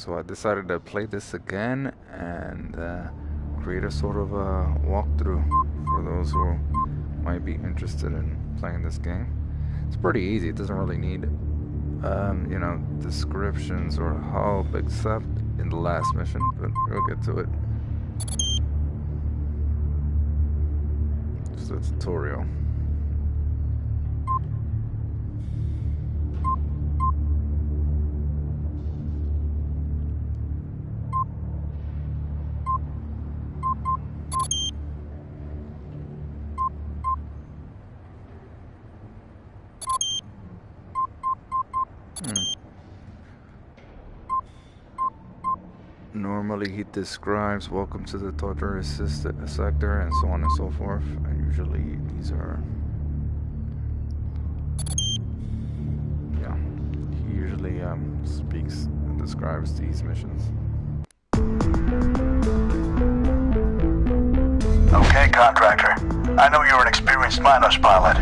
So I decided to play this again and create a sort of a walkthrough for those who might be interested in playing this game. It's pretty easy. It doesn't really need you know, descriptions or help except in the last mission, but we'll get to it. Just a tutorial. Normally he describes welcome to the torture sector and so on and so forth. And usually these are, yeah, he usually speaks and describes these missions. Okay, contractor. I know you're an experienced Minos pilot,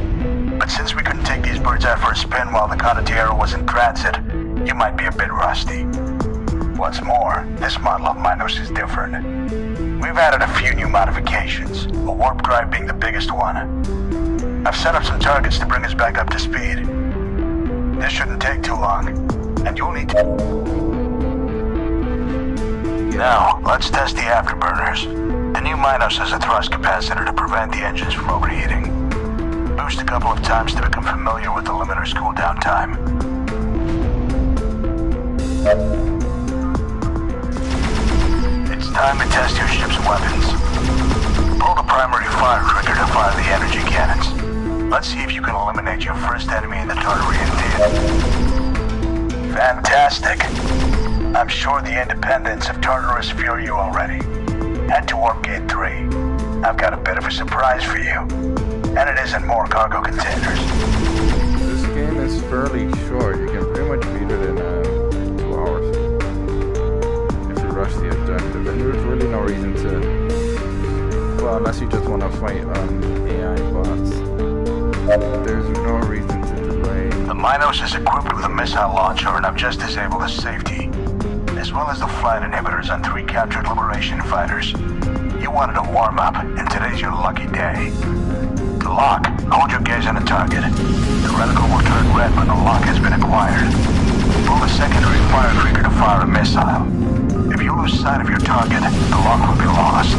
but since we couldn't take these birds out for a spin while the Condottiero was in transit, you might be a bit rusty. What's more, this model of Minos is different. We've added a few new modifications, a warp drive being the biggest one. I've set up some targets to bring us back up to speed. This shouldn't take too long, and you'll need to... Now, let's test the afterburners. The new Minos has a thrust capacitor to prevent the engines from overheating. Boost a couple of times to become familiar with the limiter's cooldown time. It's time to test your ship's weapons. Pull the primary fire trigger to fire the energy cannons. Let's see if you can eliminate your first enemy in the Tartarian theater. Fantastic. I'm sure the independents of Tartarus fear you already. Head to Warp Gate 3. I've got a bit of a surprise for you. And it isn't more cargo containers. This game is fairly short. You can pretty much beat it in 2 hours. Rush the objective, and there's really no reason to, well, unless you just want to fight AI bots, there's no reason to delay. The Minos is equipped with a missile launcher, and I've just disabled the safety, as well as the flight inhibitors on 3 captured Liberation fighters. You wanted a warm-up, and today's your lucky day. To lock, hold your gaze on a target. The reticle will turn red when the lock has been acquired. Pull the secondary fire trigger to fire a missile. If you lose sight of your target, the lock will be lost.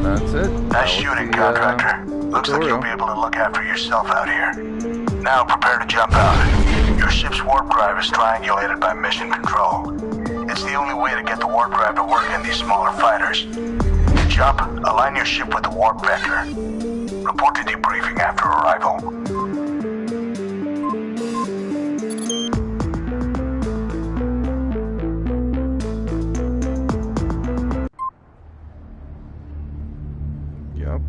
That's it. Nice shooting, contractor. Looks like you'll be able to look after yourself out here. Now prepare to jump out. Your ship's warp drive is triangulated by mission control. It's the only way to get the warp drive to work in these smaller fighters. To jump, align your ship with the warp vector. Report to debriefing after arrival. Yep.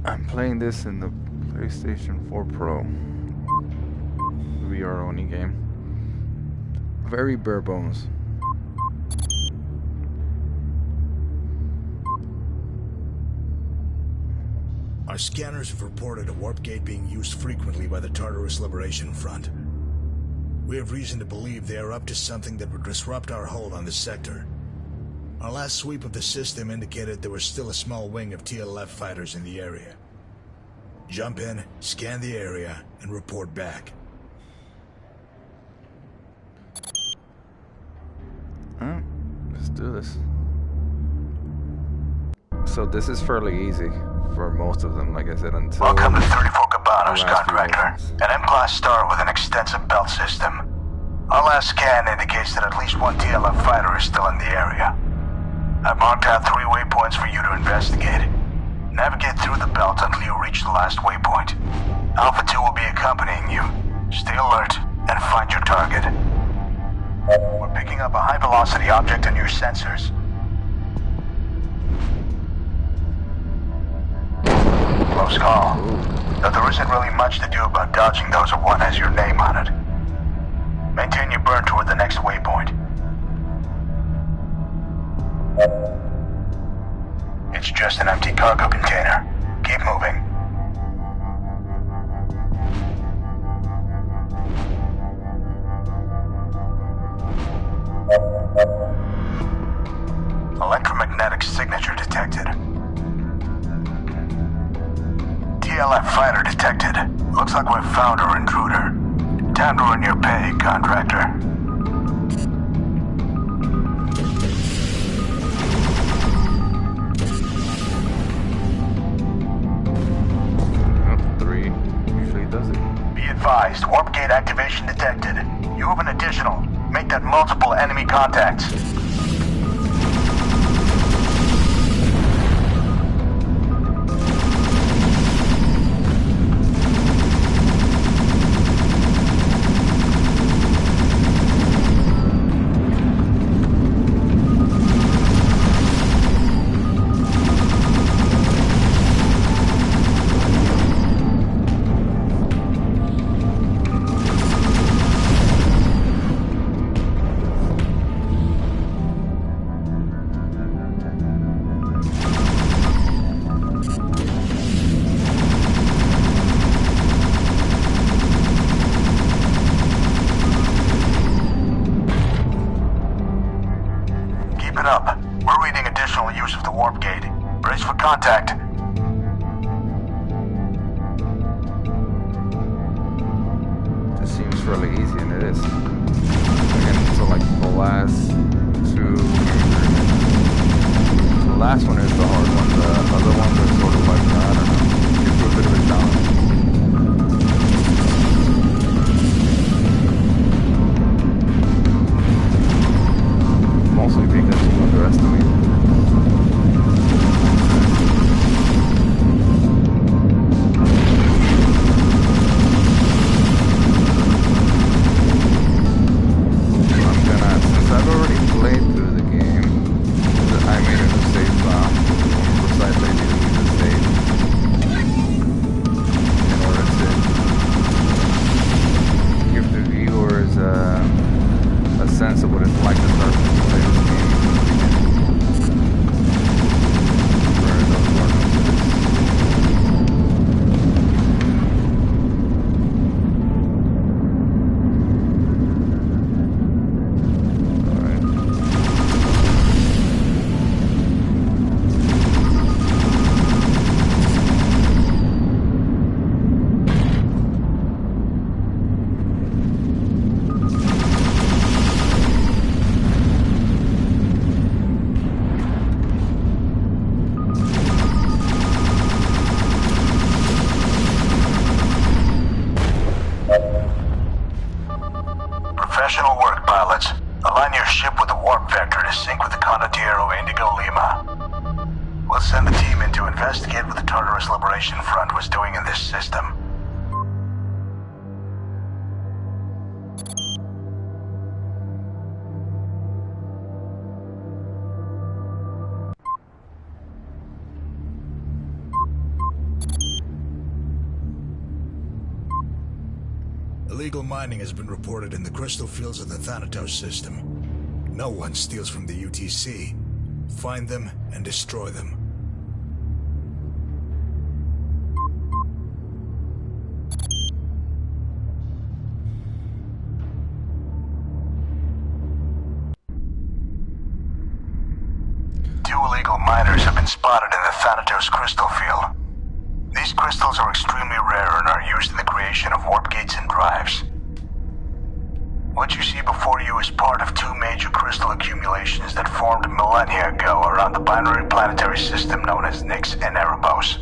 I'm playing this in the PlayStation 4 Pro. VR only game. Very bare bones. Our scanners have reported a warp gate being used frequently by the Tartarus Liberation Front. We have reason to believe they are up to something that would disrupt our hold on the sector. Our last sweep of the system indicated there was still a small wing of TLF fighters in the area. Jump in, scan the area, and report back. Let's do this. So this is fairly easy for most of them, like I said, until... Welcome to 34 Cabanos, contractor. An M-Class star with an extensive belt system. Our last scan indicates that at least 1 TLF fighter is still in the area. I've marked out 3 waypoints for you to investigate. Navigate through the belt until you reach the last waypoint. Alpha 2 will be accompanying you. Stay alert and find your target. We're picking up a high-velocity object on your sensors. Close call. Though there isn't really much to do about dodging those if one has your name on it. Maintain your burn toward the next waypoint. just an empty cargo container. Keep moving. Electromagnetic signature detected. TLF fighter detected. Looks like we've found our intruder. Time to earn your pay, contractor. Be advised, warp gate activation detected. You have an additional. Make that multiple enemy contacts. Keep it up. We're reading additional use of the warp gate. Brace for contact. This seems fairly easy, and it is. Again, so like the last two, the last one is the hard one. The other ones are sort of like, I don't know, get through a bit of a challenge. Mostly because you underestimate. I've already played through the game. I made a new save file. Precisely, I need to leave the save in order to give the viewers a sense of what it's like to start to play this game. For those who are new to this. Professional work, pilots. Align your ship with the warp vector to sync with the Condottiero Indigo Lima. We'll send the team in to investigate what the Tartarus Liberation Front was doing in this system. Illegal mining has been reported in the crystal fields of the Thanatos system. No one steals from the UTC. Find them and destroy them. Two illegal miners have been spotted in the Thanatos crystal field. These crystals are extremely rare and are used in the creation of warp gates and drives. What you see before you is part of two major crystal accumulations that formed millennia ago around the binary planetary system known as Nyx and Erebos.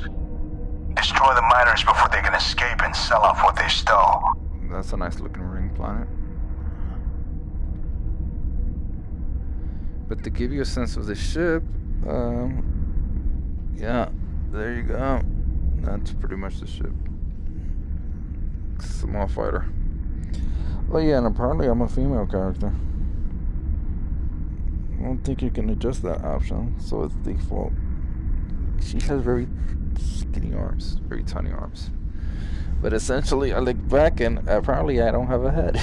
Destroy the miners before they can escape and sell off what they stole. That's a nice looking ring planet. But to give you a sense of the ship, yeah, there you go. That's pretty much the ship. Small fighter. Well, yeah, and apparently I'm a female character. I don't think you can adjust that option, so it's default. She has very skinny arms, very tiny arms. But essentially, I look back and apparently I don't have a head.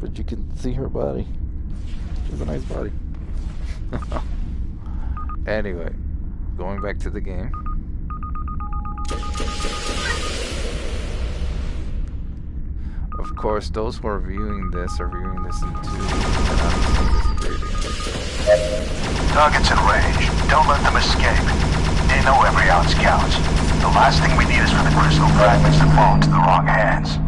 But you can see her body. She has a nice body. Anyway, going back to the game. Of course, those who are viewing this are viewing this in 2D, and I'm seeing this in 3D. Targets in range. Don't let them escape. They know every ounce counts. The last thing we need is for the crystal fragments to fall into the wrong hands.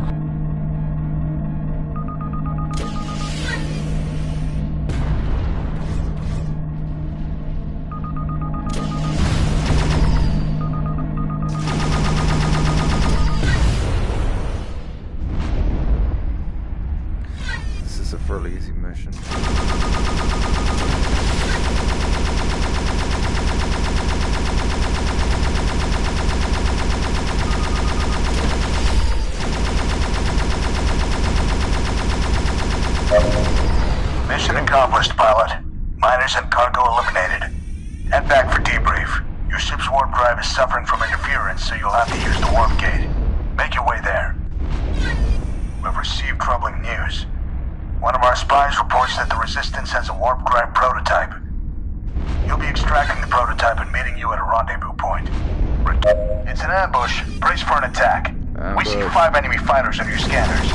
This is a fairly easy mission. Mission accomplished, pilot. Miners and cargo eliminated. Head back for debrief. Your ship's warp drive is suffering from interference, so you'll have to use the warp gate. Make your way there. We've received troubling news. One of our spies reports that the Resistance has a warp drive prototype. You'll be extracting the prototype and meeting you at a rendezvous point. It's an ambush. Brace for an attack. We see 5 enemy fighters on your scanners.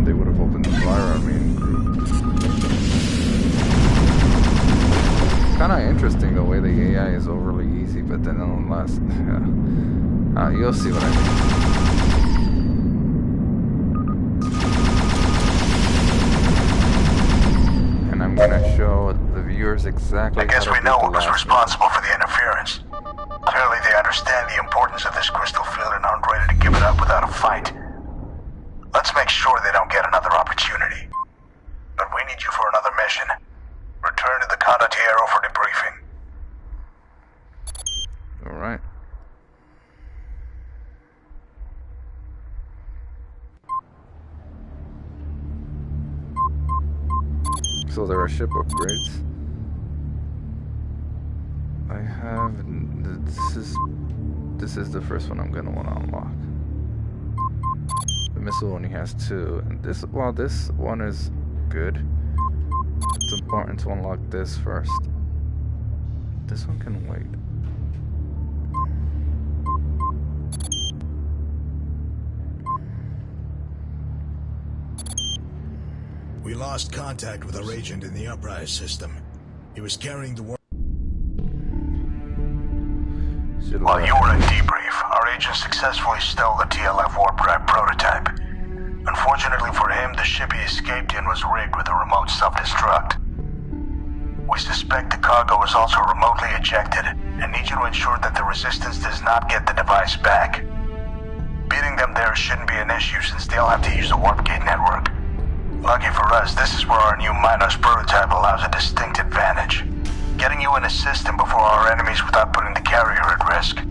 They would have opened the fire on me and kind of interesting the way the AI is overly easy, but then nonetheless, yeah. You'll see what I mean. And I'm gonna show the viewers exactly. I guess we know what was responsible for the interference. Clearly, they understand the importance of this crystal field and aren't ready to give it up without a fight. Let's make sure they don't get another opportunity. But we need you for another mission. Return to the Condottiero for debriefing. Alright. So there are ship upgrades. I have... This is the first one I'm gonna want to unlock. The missile only has 2, and this one is good. It's important to unlock this first. This one can wait. We lost contact with our agent in the Uprise system. He was carrying the warp. While you were in debrief, our agent successfully stole the TLF warp drive prototype. Unfortunately for him, the ship he escaped in was rigged with a remote self-destruct. We suspect the cargo was also remotely ejected, and need you to ensure that the Resistance does not get the device back. Beating them there shouldn't be an issue since they'll have to use the warp gate network. Lucky for us, this is where our new Minos prototype allows a distinct advantage. Getting you in a system before our enemies without putting the carrier at risk.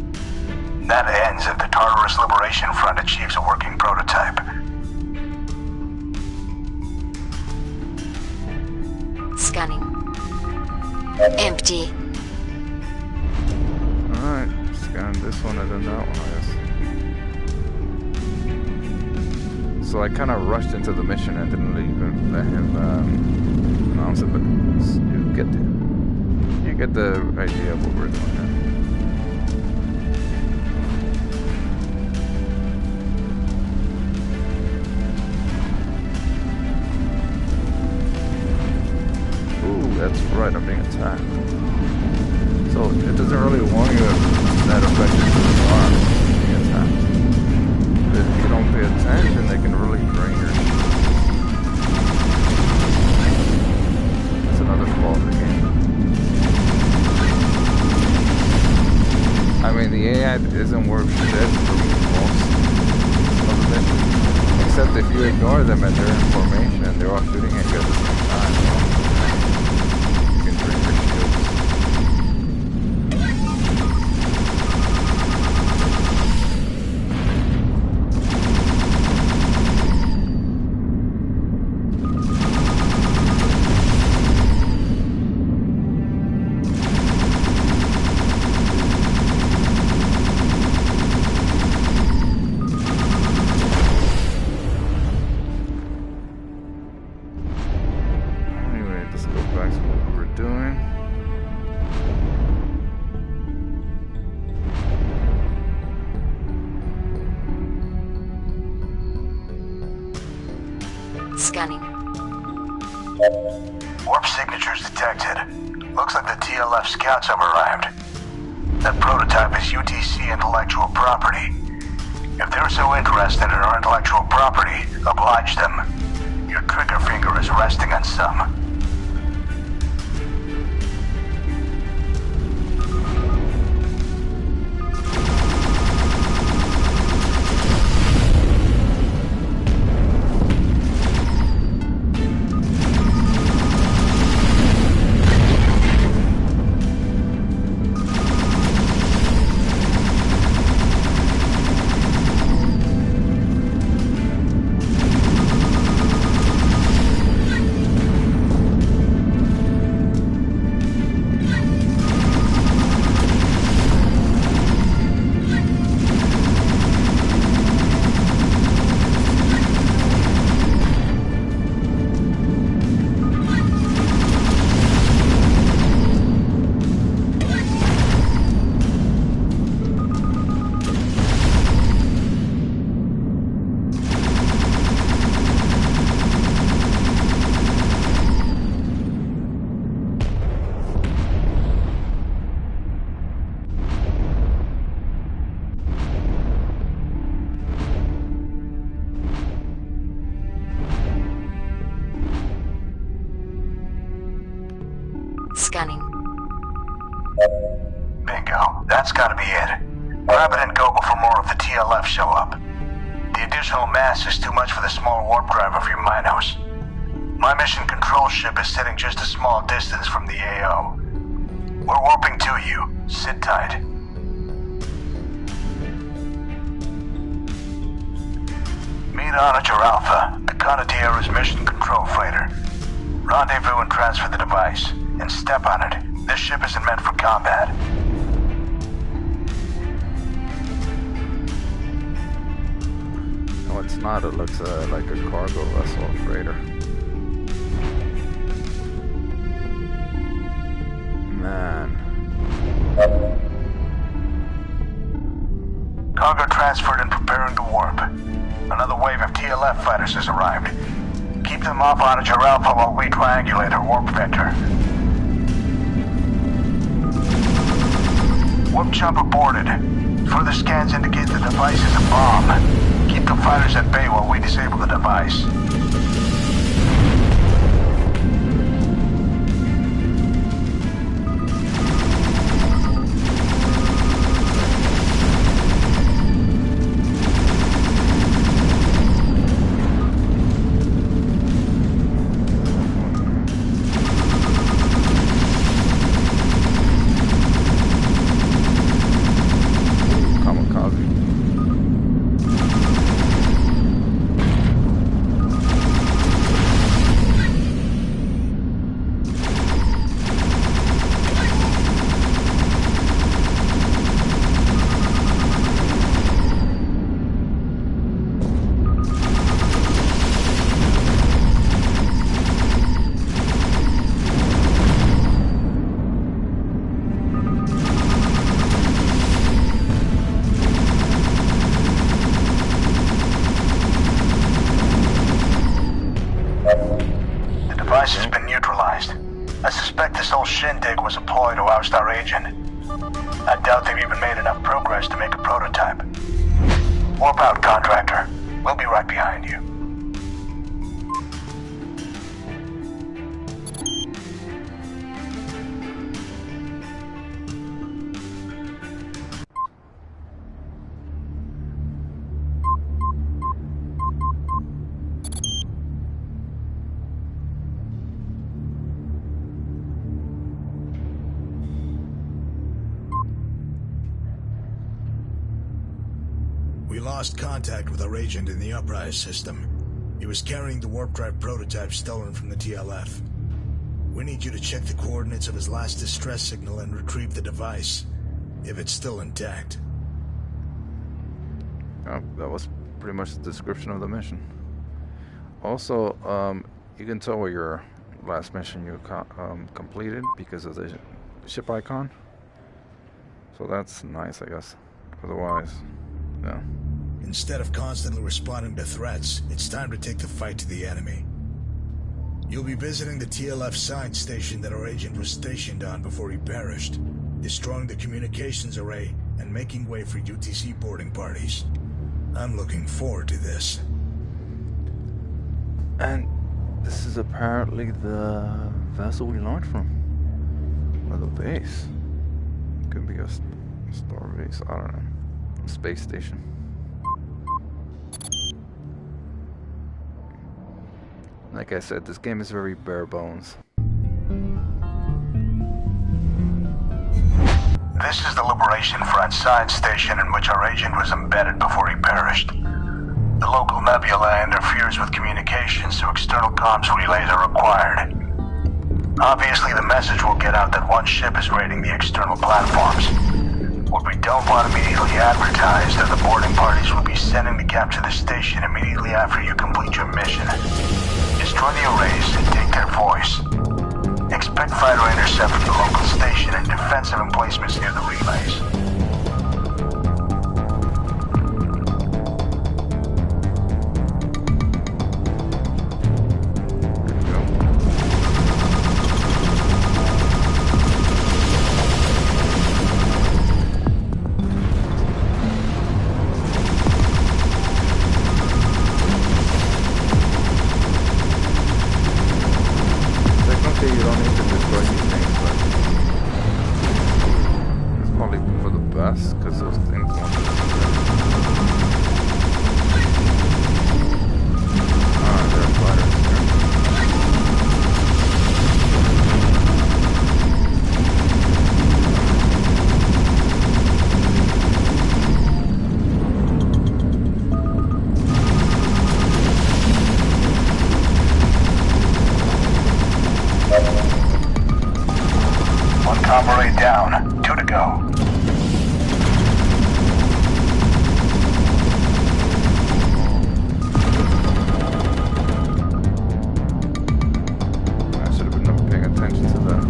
That ends if the Tartarus Liberation Front achieves a working prototype. Scanning. Empty. Alright, scan this one and then that one, I guess. So I kind of rushed into the mission and didn't even let him announce it, but you get the idea of what we're doing here. That's right, I'm being attacked. So it doesn't really warn you if that affects you are being attacked. But if you don't pay attention, they can really drain your ship. That's another flaw of the game. I mean, the AI isn't worth shit for most of the missions. Except if you ignore them and their information, they're all shooting at you at the same time. Scanning. Warp signatures detected. Looks like the TLF scouts have arrived. That prototype is UTC intellectual property. If they're so interested in our intellectual property, oblige them. Your trigger finger is resting on some. Scanning. Bingo. That's gotta be it. Grab it and go before more of the TLF show up. The additional mass is too much for the small warp drive of your minos. My mission control ship is sitting just a small distance from the AO. We're warping to you. Sit tight. Meet Onager Alpha, the Condottiera's mission control freighter. Rendezvous and transfer the device, and step on it. This ship isn't meant for combat. No, it's not. It looks like a cargo vessel freighter. Man. Cargo transferred and preparing to warp. Another wave of TLF fighters has arrived. Keep them off Onager Alpha while we triangulate our warp vector. Warp jumper boarded. Further scans indicate the device is a bomb. Keep the fighters at bay while we disable the device. Has been neutralized. I suspect this whole shindig was a ploy to oust our agent. I doubt they've even made enough progress to make a prototype. Warp out, contractor. We'll be right behind you. We lost contact with our agent in the Uprise system. He was carrying the warp drive prototype stolen from the TLF. We need you to check the coordinates of his last distress signal and retrieve the device, if it's still intact. Oh, that was pretty much the description of the mission. Also, you can tell where your last mission you completed because of the ship icon. So that's nice, I guess. Otherwise, no. Instead of constantly responding to threats, it's time to take the fight to the enemy. You'll be visiting the TLF science station that our agent was stationed on before he perished, destroying the communications array and making way for UTC boarding parties. I'm looking forward to this. And this is apparently the vessel we launched from. Or the base. Could be a star base, I don't know. A space station. Like I said, this game is very bare bones. This is the Liberation Front science station in which our agent was embedded before he perished. The local nebula interferes with communications, so external comms relays are required. Obviously, the message will get out that one ship is raiding the external platforms. What we don't want immediately advertised are the boarding parties will be sending to capture the station immediately after you complete your mission. Destroy the arrays and take their voice. Expect fighter intercept from the local station and defensive emplacements near the relays. Comrade down. 2 to go. I should have been paying attention to that.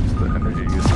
It's the energy use.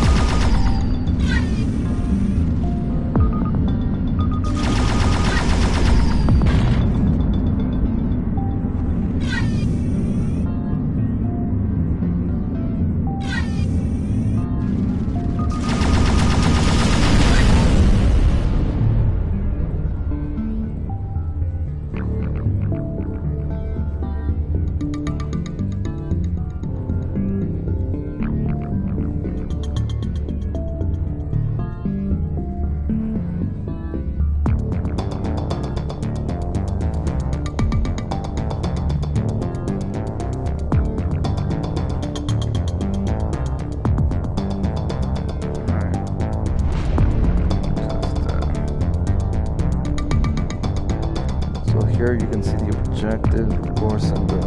Here you can see the objective, of course, on the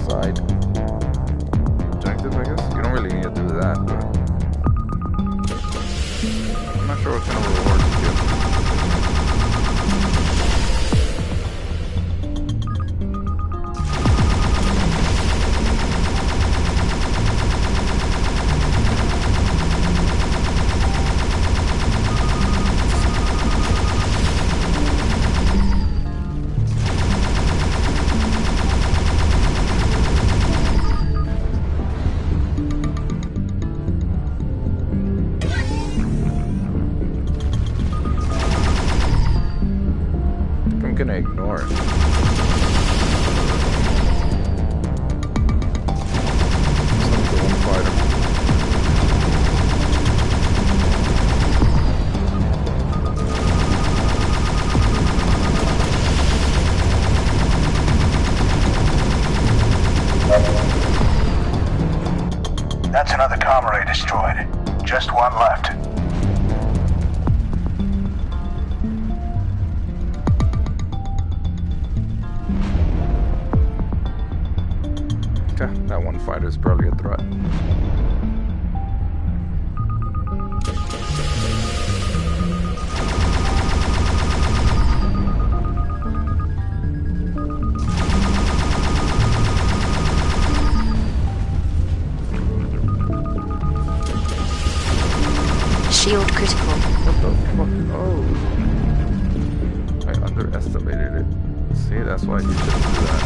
side. Objective, I guess? You don't really need to do that, but I'm not sure what kind of reward you get. Gonna ignore it. That's another comrade destroyed. Just one left. That one fighter is probably a threat. Shield critical. What the fuck? underestimated it. See, that's why you shouldn't do that.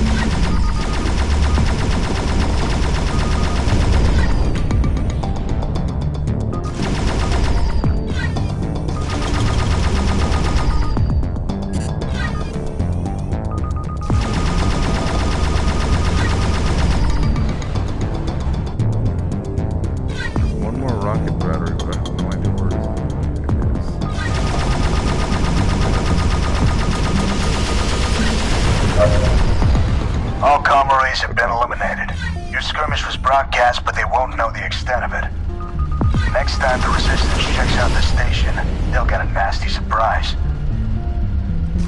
All comm arrays have been eliminated. Your skirmish was broadcast, but they won't know the extent of it. Next time the Resistance checks out the station, they'll get a nasty surprise.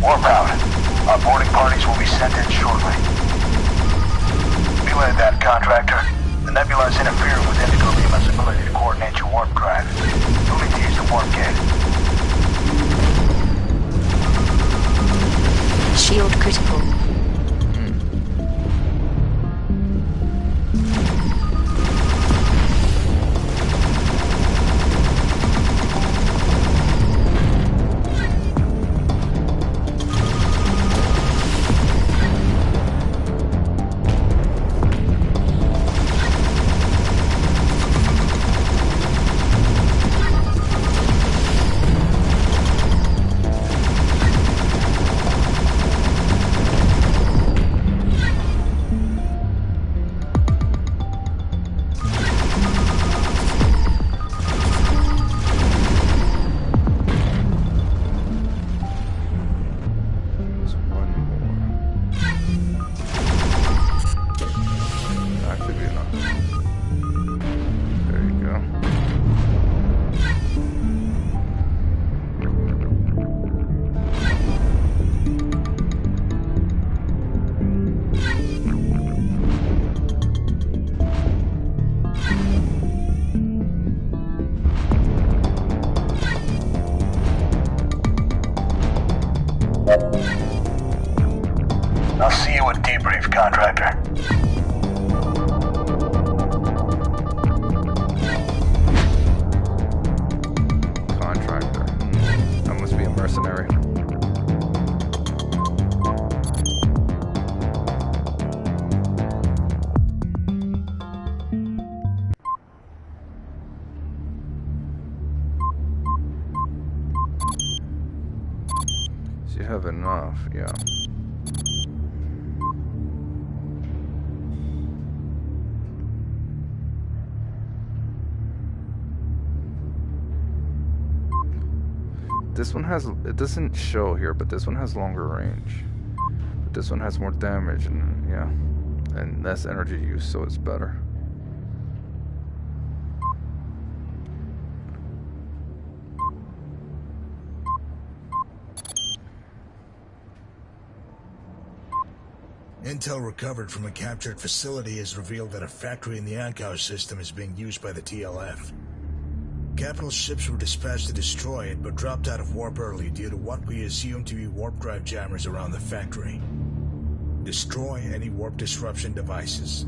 Warp out. Our boarding parties will be sent in shortly. Relay that, Contractor. The nebula's interfering with Indigo Lima's ability to coordinate your warp drive. You'll need to use the warp gate. Shield critical. I'll see you at debrief, Contractor. Contractor. That must be a mercenary. So you have enough, yeah. This one has, it doesn't show here, but this one has longer range. But this one has more damage and, yeah, and less energy use, so it's better. Intel recovered from a captured facility has revealed that a factory in the Ankow system is being used by the TLF. Capital ships were dispatched to destroy it, but dropped out of warp early due to what we assume to be warp drive jammers around the factory. Destroy any warp disruption devices.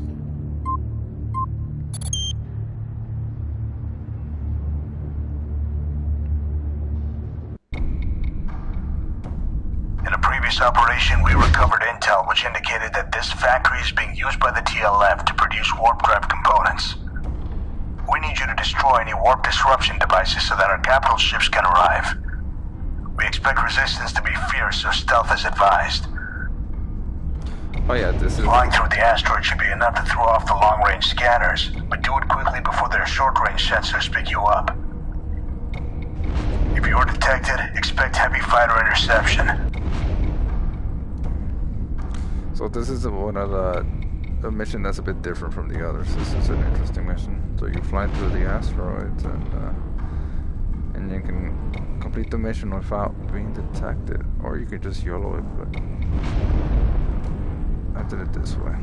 In a previous operation, we recovered intel which indicated that this factory is being used by the TLF to produce warp drive components. We need you to destroy any warp disruption devices so that our capital ships can arrive. We expect resistance to be fierce, so stealth is advised. Oh yeah, this is... Flying through the asteroid should be enough to throw off the long-range scanners, but do it quickly before their short-range sensors pick you up. If you are detected, expect heavy fighter interception. So this is one of a mission that's a bit different from the others. This is an interesting mission. So you fly through the asteroids and you can complete the mission without being detected, or you could just YOLO it, but I did it this way.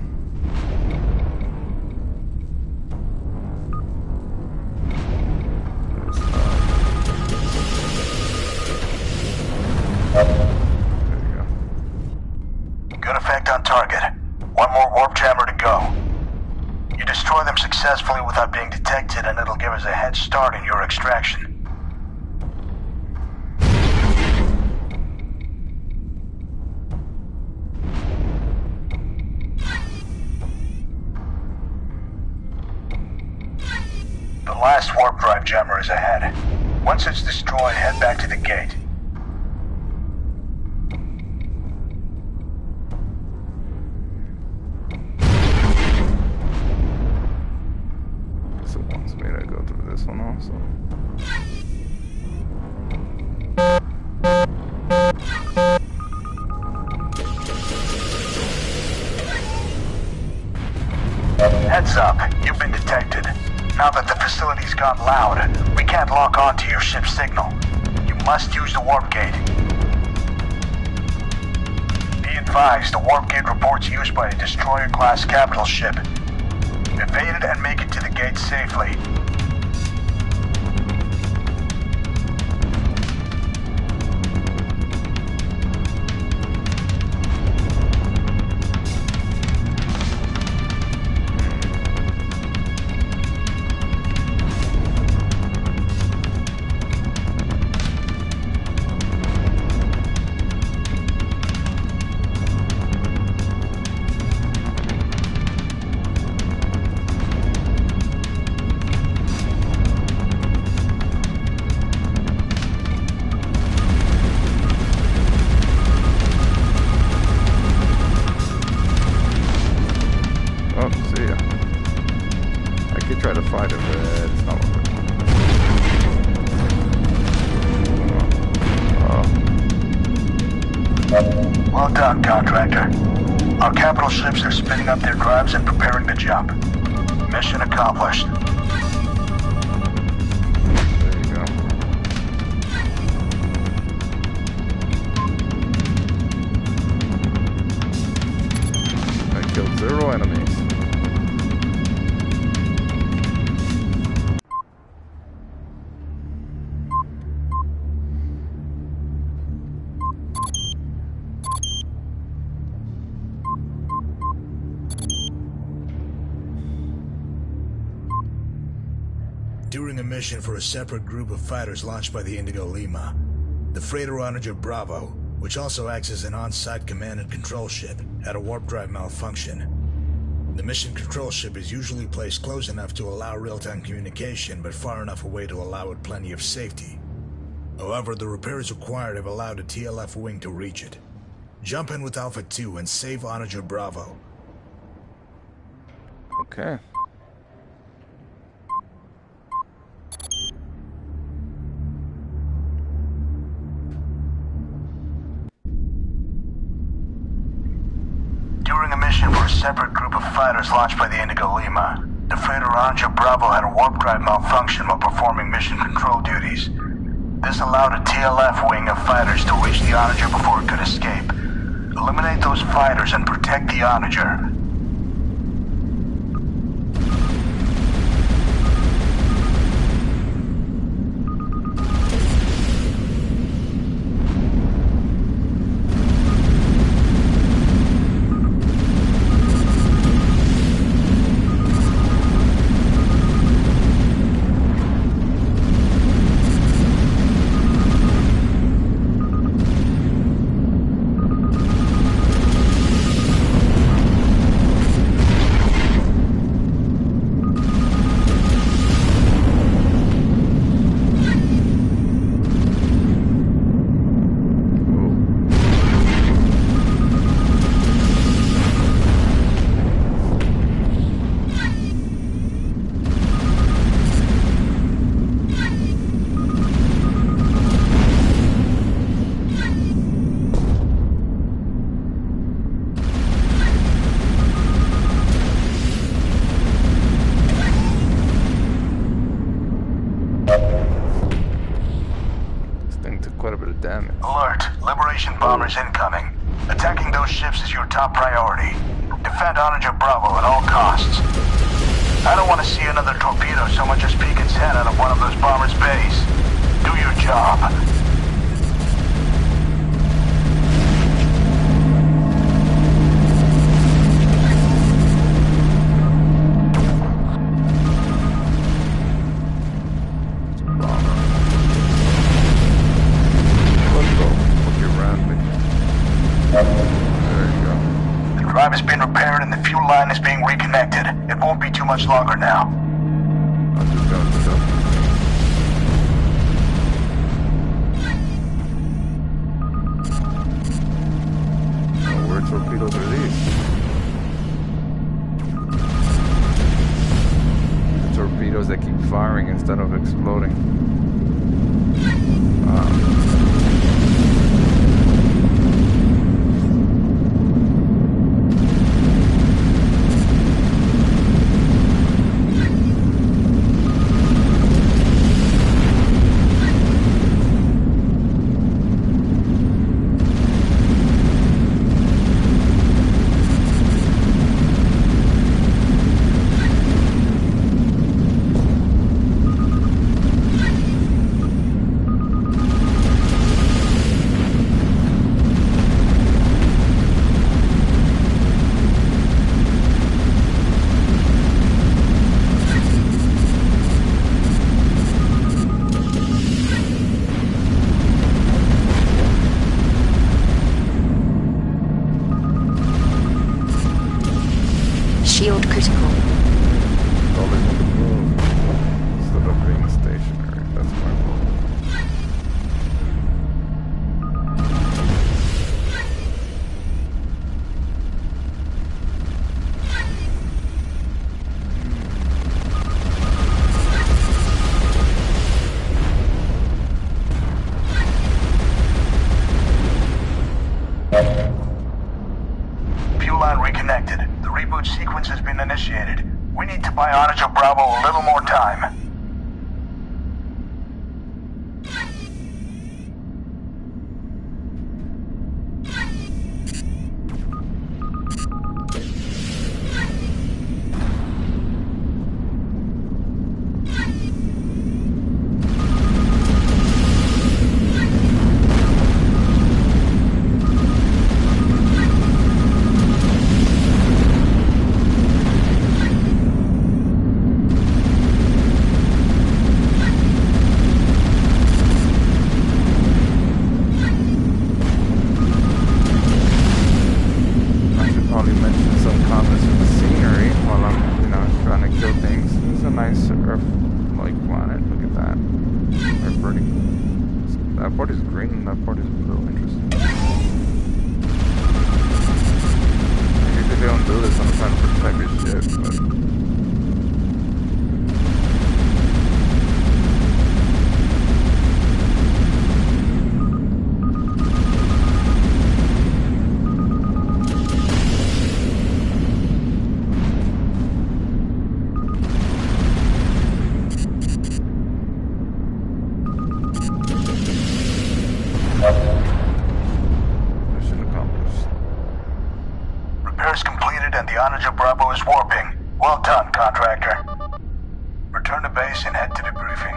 There you go. Good effect on target. One more warp jammer to go. You destroy them successfully without being detected, and it'll give us a head start in your extraction. last warp drive jammer is ahead. Once it's destroyed, head back to the gate. So it wants me to go through this one also. Heads up, you've been detected. Now that the facility's gone loud, we can't lock on to your ship's signal. You must use the warp gate. Be advised, the warp gate reports used by a destroyer-class capital ship. Evade it and make it to the gate safely. Oh, see ya. I could try to fight it, but it's not working. Well done, contractor. Our capital ships are spinning up their drives and preparing to jump. Mission accomplished. There you go. I killed 0 enemies. During a mission for a separate group of fighters launched by the Indigo Lima, the freighter Onager Bravo, which also acts as an on-site command and control ship, had a warp drive malfunction. The mission control ship is usually placed close enough to allow real-time communication, but far enough away to allow it plenty of safety. However, the repairs required have allowed a TLF wing to reach it. Jump in with Alpha 2 and save Onager Bravo. Okay. During a mission for a separate group of fighters launched by the Indigo Lima, the freighter Onager Bravo had a warp drive malfunction while performing mission control duties. This allowed a TLF wing of fighters to reach the Onager before it could escape. Eliminate those fighters and protect the Onager. Damage. Alert! Liberation bombers incoming. Attacking those ships is your top priority. Defend Onager Bravo at all costs. I don't want to see another torpedo so much as peek its head out of one of those bombers' bays. Do your job. Drive has been repaired and the fuel line is being reconnected. It won't be too much longer now. Torpedoes are these? The torpedoes that keep firing instead of exploding. Shield critical. Always on the move instead of being stationary. That's my fault. Fuel line reconnected. The reboot sequence has been initiated. We need to buy Onager Bravo a little more time. That part is green and that part is blue. Interesting. I usually don't do this. I'm trying to protect this shit, but... Repairs completed and the Onager Bravo is warping. Well done, contractor. Return to base and head to the briefing.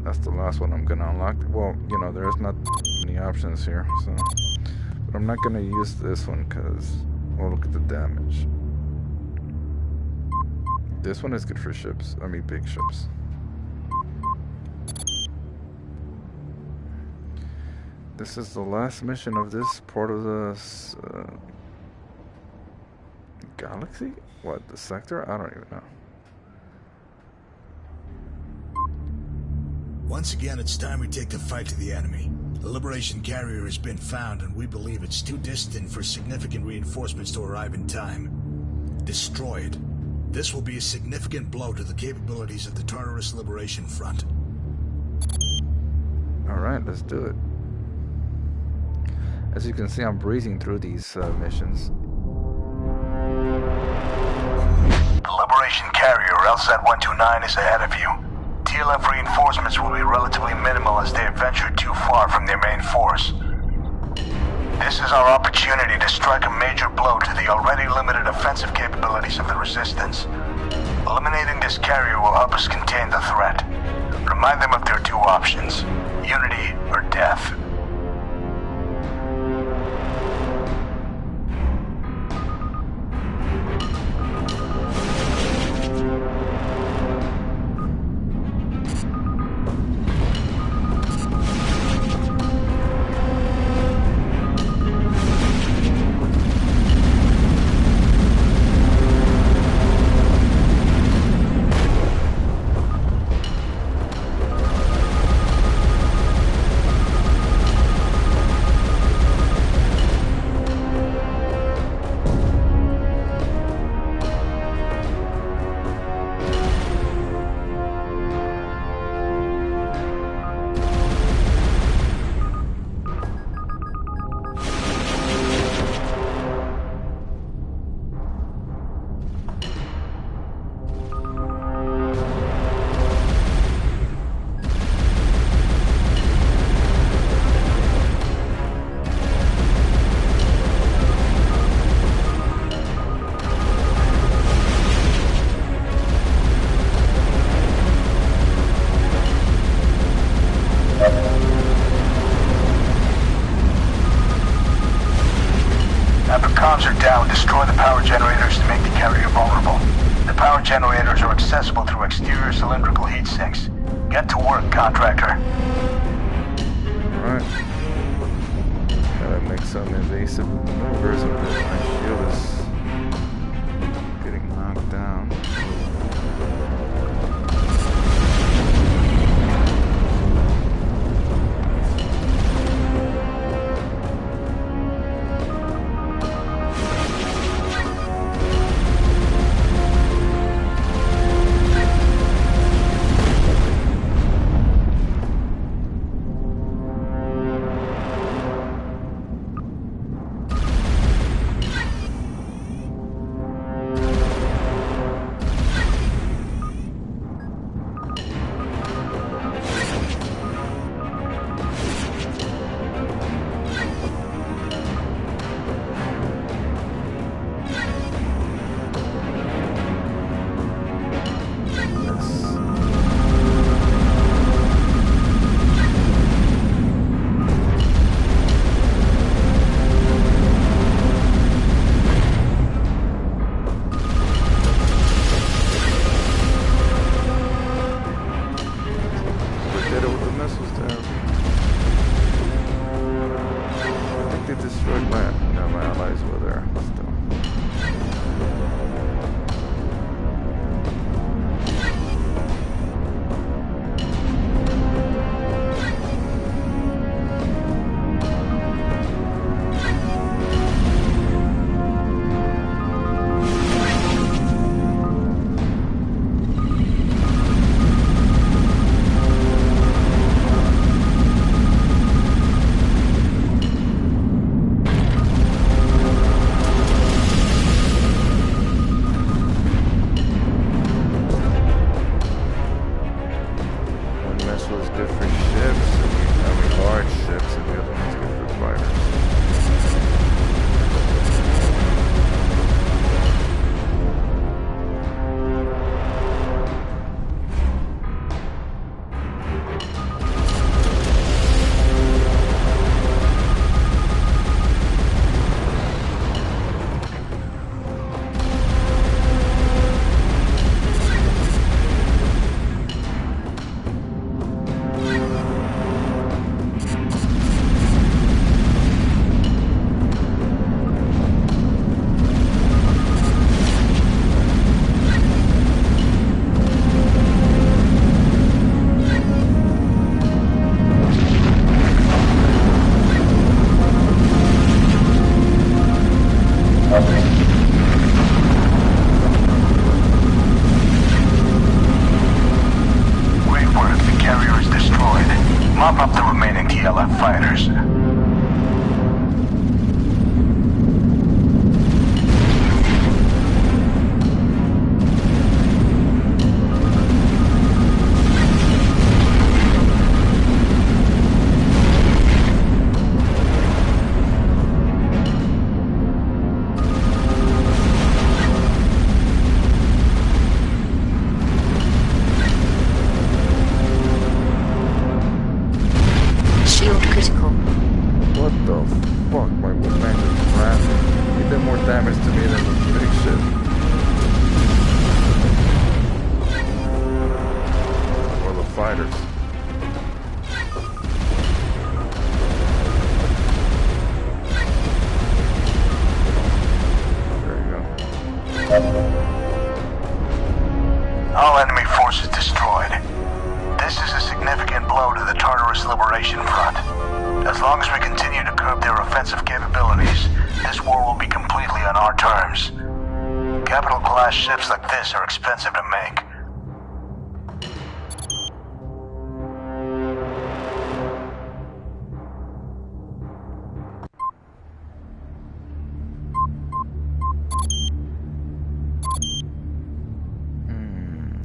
That's the last one I'm gonna unlock. Well, you know, there's not many options here, so... But I'm not gonna use this one, because... Well, look at the damage. This one is good for ships. I mean, big ships. This is the last mission of this part of the... galaxy? What, the sector? I don't even know. Once again, it's time we take the fight to the enemy. The Liberation carrier has been found, and we believe it's too distant for significant reinforcements to arrive in time. Destroy it. This will be a significant blow to the capabilities of the Tartarus Liberation Front. Alright, let's do it. As you can see, I'm breezing through these missions. The Liberation carrier, LSAT 129, is ahead of you. TLF reinforcements will be relatively minimal as they have ventured too far from their main force. This is our opportunity to strike a major blow to the already limited offensive capabilities of the Resistance. Eliminating this carrier will help us contain the threat. Remind them of their two options, unity or death. Comms are down. Destroy the power generators to make the carrier vulnerable. The power generators are accessible through exterior cylindrical heat sinks. Get to work, contractor. Alright. Gotta make some invasive maneuvers if my shield is getting knocked down. All enemy forces destroyed. This is a significant blow to the Tartarus Liberation Front. As long as we continue to curb their offensive capabilities, this war will be completely on our terms. Capital-class ships like this are expensive to make.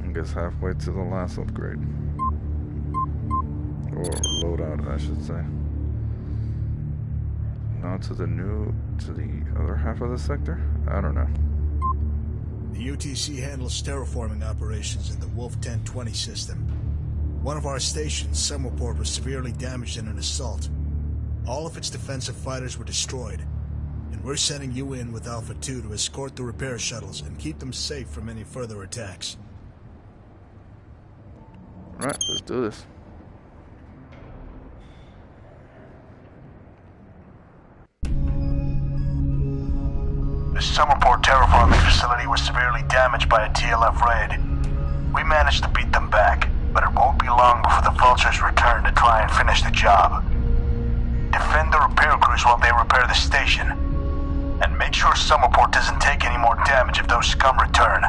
I guess halfway to the last upgrade. Or loadout, I should say. Now to the other half of the sector? I don't know. The UTC handles terraforming operations in the Wolf 1020 system. One of our stations, Summerport, was severely damaged in an assault. All of its defensive fighters were destroyed, and we're sending you in with Alpha 2 to escort the repair shuttles and keep them safe from any further attacks. Alright, let's do this. The Summerport terraforming facility was severely damaged by a TLF raid. We managed to beat them back, but it won't be long before the Vultures return to try and finish the job. Defend the repair crews while they repair the station, and make sure Summerport doesn't take any more damage if those scum return.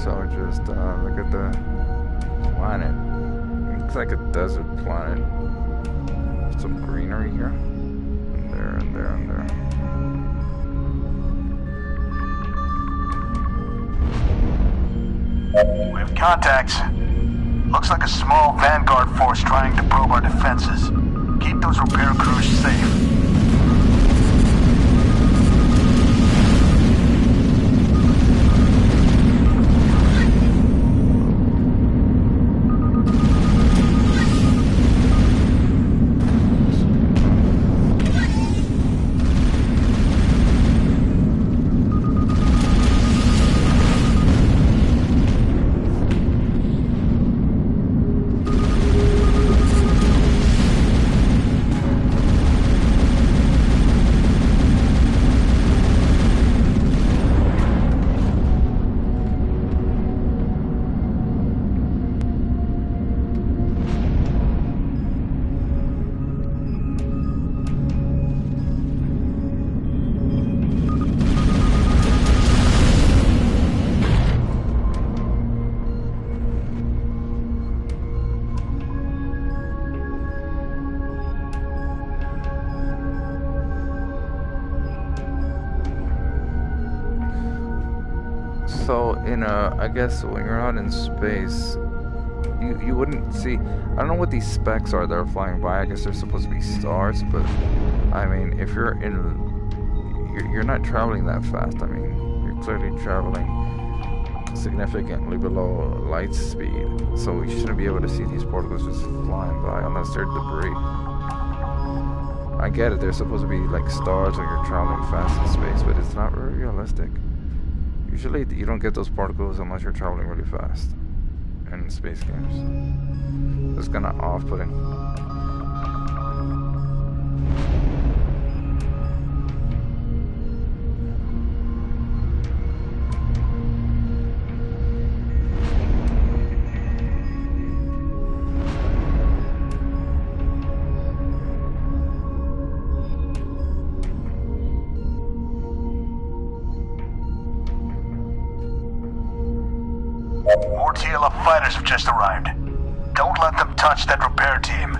So just look at the planet. It looks like a desert planet. Some greenery here. And there, and there, and there. We have contacts. Looks like a small vanguard force trying to probe our defenses. Keep those repair crews safe. So I guess when you're out in space, you wouldn't see. I don't know what these specks are that are flying by. I guess they're supposed to be stars, but I mean, if you're you're not traveling that fast. I mean, you're clearly traveling significantly below light speed, so you shouldn't be able to see these particles just flying by unless they're debris. I get it, they're supposed to be like stars when you're traveling fast in space, but it's not very realistic. Usually you don't get those particles unless you're traveling really fast in space games. It's kinda off-putting. More TLF fighters have just arrived. Don't let them touch that repair team.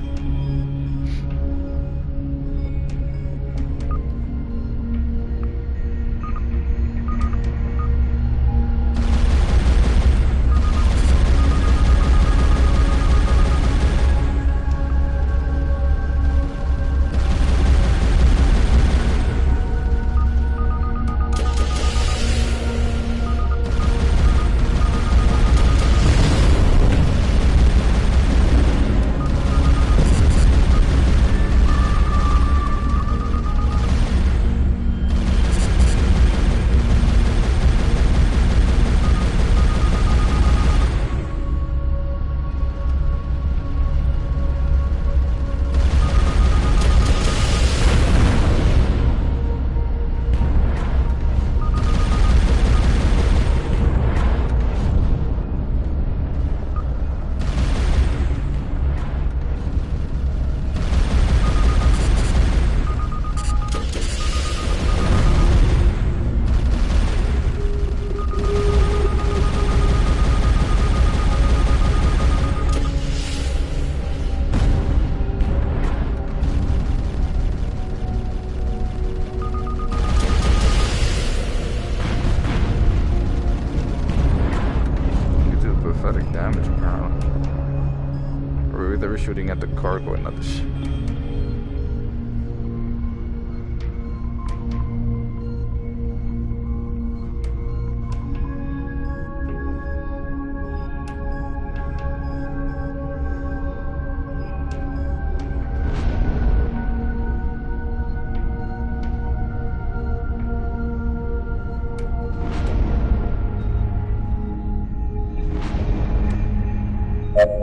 were shooting at the cargo and not the ship.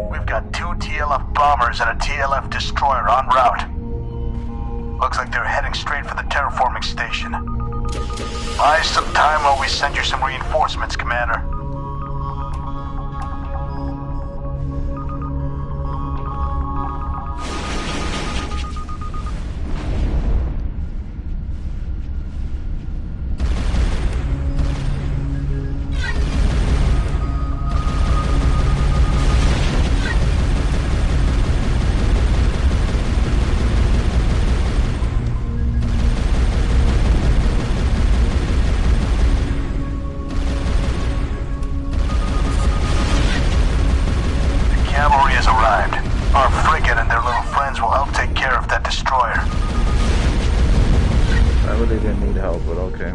We've got 2 TLF bombers and a TLF destroyer en route. Looks like they're heading straight for the terraforming station. Buy some time while we send you some reinforcements, Commander. Cavalry has arrived. Our frigate and their little friends will help take care of that destroyer. I really didn't need help, but okay.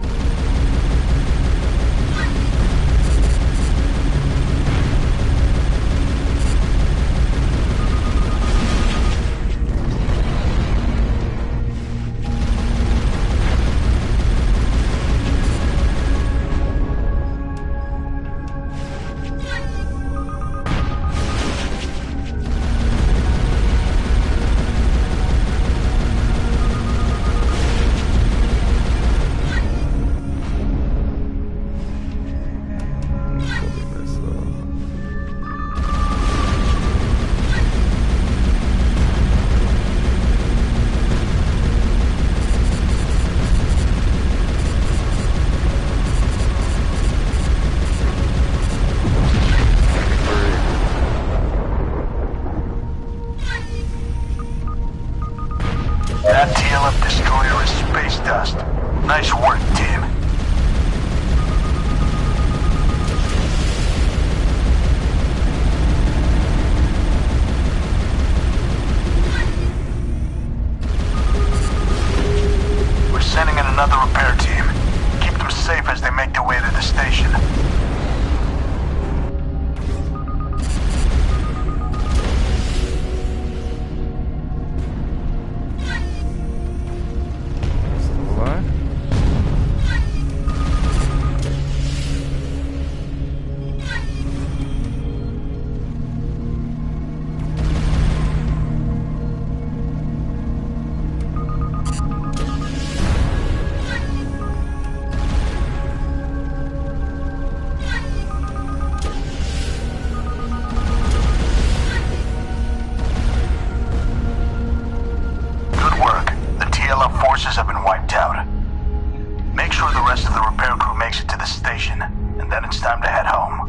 That TLF destroyer is space dust. Nice work, team. We're sending in another repair team. Keep them safe as they make their way to the station. Have been wiped out. Make sure the rest of the repair crew makes it to the station, and then it's time to head home.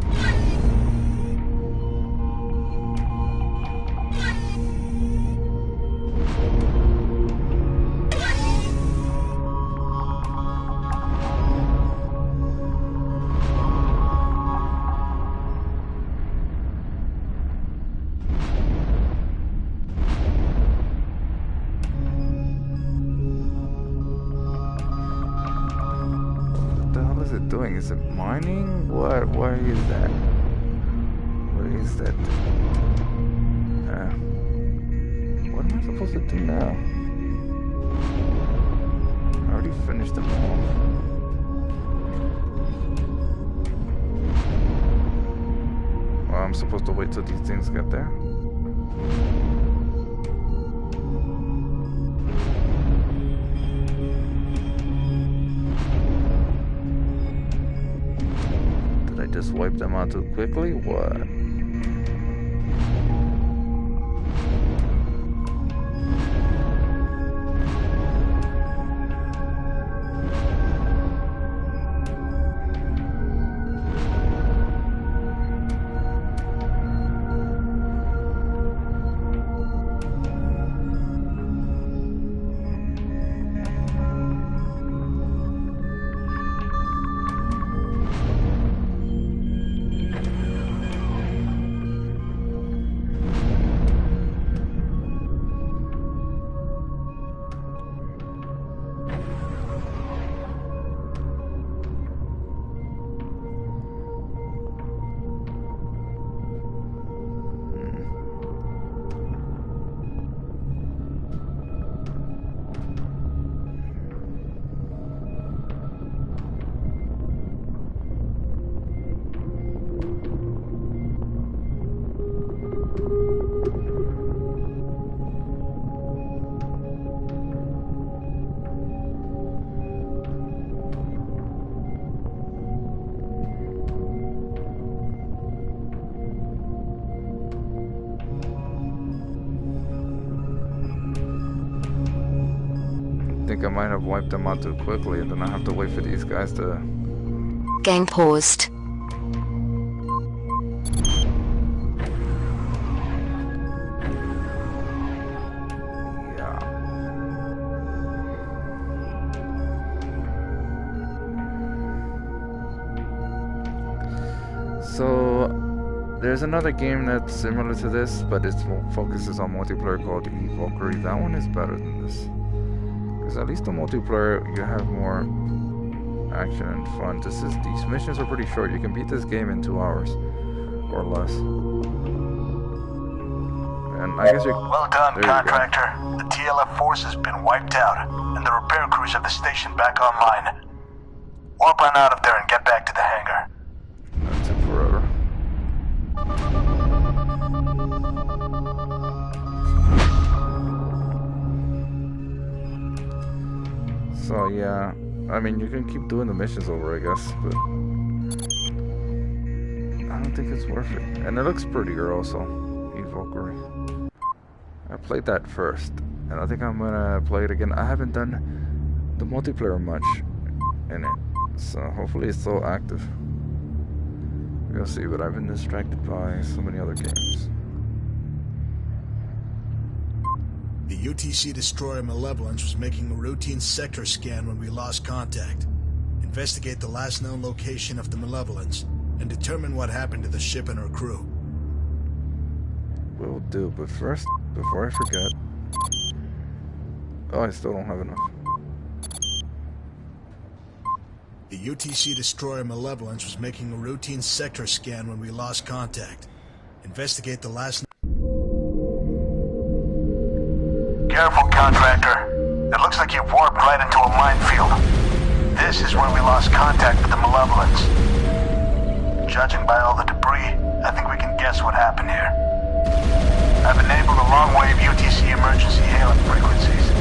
What is it doing? Is it mining? What? Why is that? What is that? What am I supposed to do now? I already finished them all. Well, I'm supposed to wait till these things get there. Just wipe them out too quickly? What? might have wiped them out too quickly, and then I have to wait for these guys to... Game paused. So, there's another game that's similar to this, but it focuses on multiplayer called Valkyrie. That one is better than this. Because at least the multiplayer, you have more action and fun. These missions are pretty short. You can beat this game in 2 hours or less. And I guess well done, contractor. The TLF force has been wiped out, and the repair crews have the station back online. Warp on out of there and get back to the hangar. That took forever. So yeah, I mean you can keep doing the missions over, I guess, but I don't think it's worth it. And it looks prettier also, Valkyrie. I played that first, and I think I'm gonna play it again. I haven't done the multiplayer much in it, so hopefully it's still active. We'll see, but I've been distracted by so many other games. The UTC destroyer Malevolence was making a routine sector scan when we lost contact. Investigate the last known location of the Malevolence and determine what happened to the ship and her crew. Will do, but first, before I forget... Oh, I still don't have enough. The UTC destroyer Malevolence was making a routine sector scan when we lost contact. Investigate the last... Careful, contractor. It looks like you've warped right into a minefield. This is where we lost contact with the Malevolence. Judging by all the debris, I think we can guess what happened here. I've enabled a long-wave UTC emergency hailing frequencies.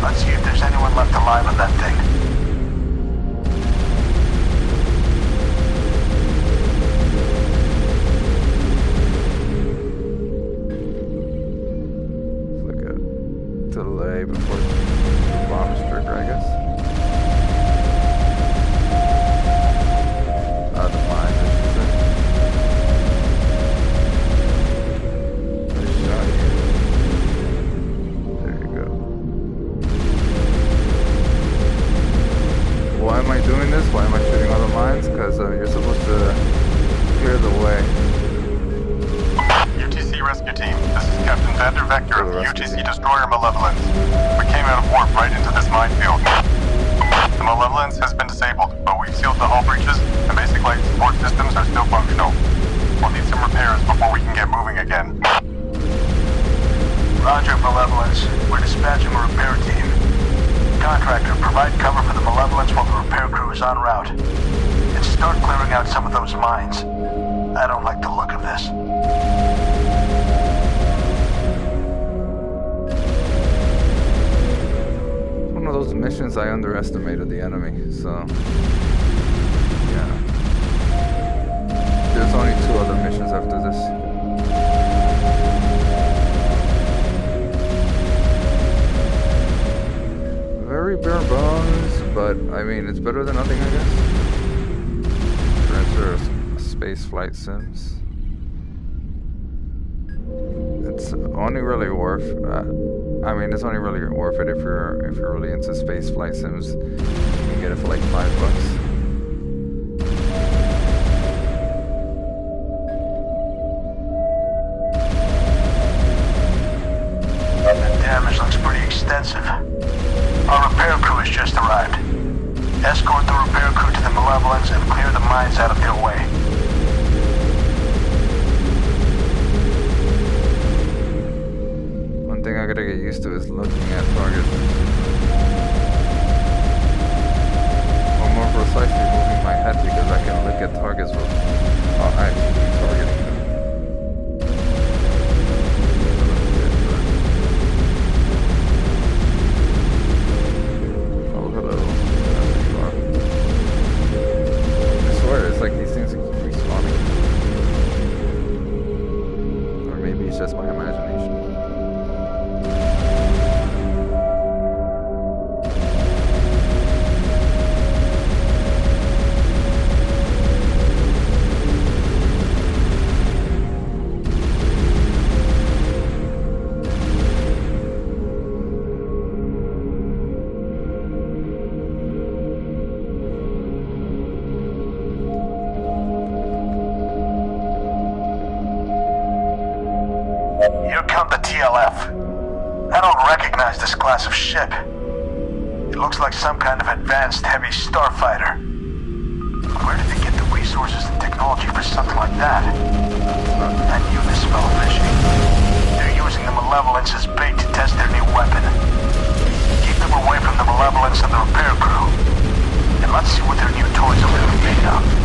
Let's see if there's anyone left alive on that thing. Delay before the bombs trigger, I guess. The mines, I should say. Nice shot here. There you go. Why am I doing this? Why am I shooting all the mines? Because you're supposed to clear the way. UTC rescue team, this is Captain Vander Vector of the UTC destroyer Malevolence. We came out of warp right into this minefield. The Malevolence has been disabled, but we've sealed the hull breaches, and basic life support systems are still functional. We'll need some repairs before we can get moving again. Roger, Malevolence. We're dispatching a repair team. Contractor, provide cover for the Malevolence while the repair crew is en route. And start clearing out some of those mines. I don't like the look of this. One of those missions I underestimated the enemy, so yeah. There's only 2 other missions after this. Very bare bones, but I mean it's better than nothing, I guess. Transfer space flight sims. It's only really worth. I mean, it's only really worth it if you're really into space flight sims. You can get it for like $5. The damage looks pretty extensive. Our repair crew has just arrived. Escort the repair crew to the Malevolence and clear the mines out of their way. One thing I gotta get used to is looking at targets. Or more precisely, moving my head because I can look at targets without actually targeting them. Oh, hello. There you are. I swear, it's like these things keep respawning. Or maybe it's just my imagination. count the TLF. I don't recognize this class of ship. It looks like some kind of advanced heavy starfighter. Where did they get the resources and technology for something like that? I knew this felt fishy. They're using the malevolence as bait to test their new weapon. Keep them away from the malevolence and the repair crew. And let's see what their new toys are really made of.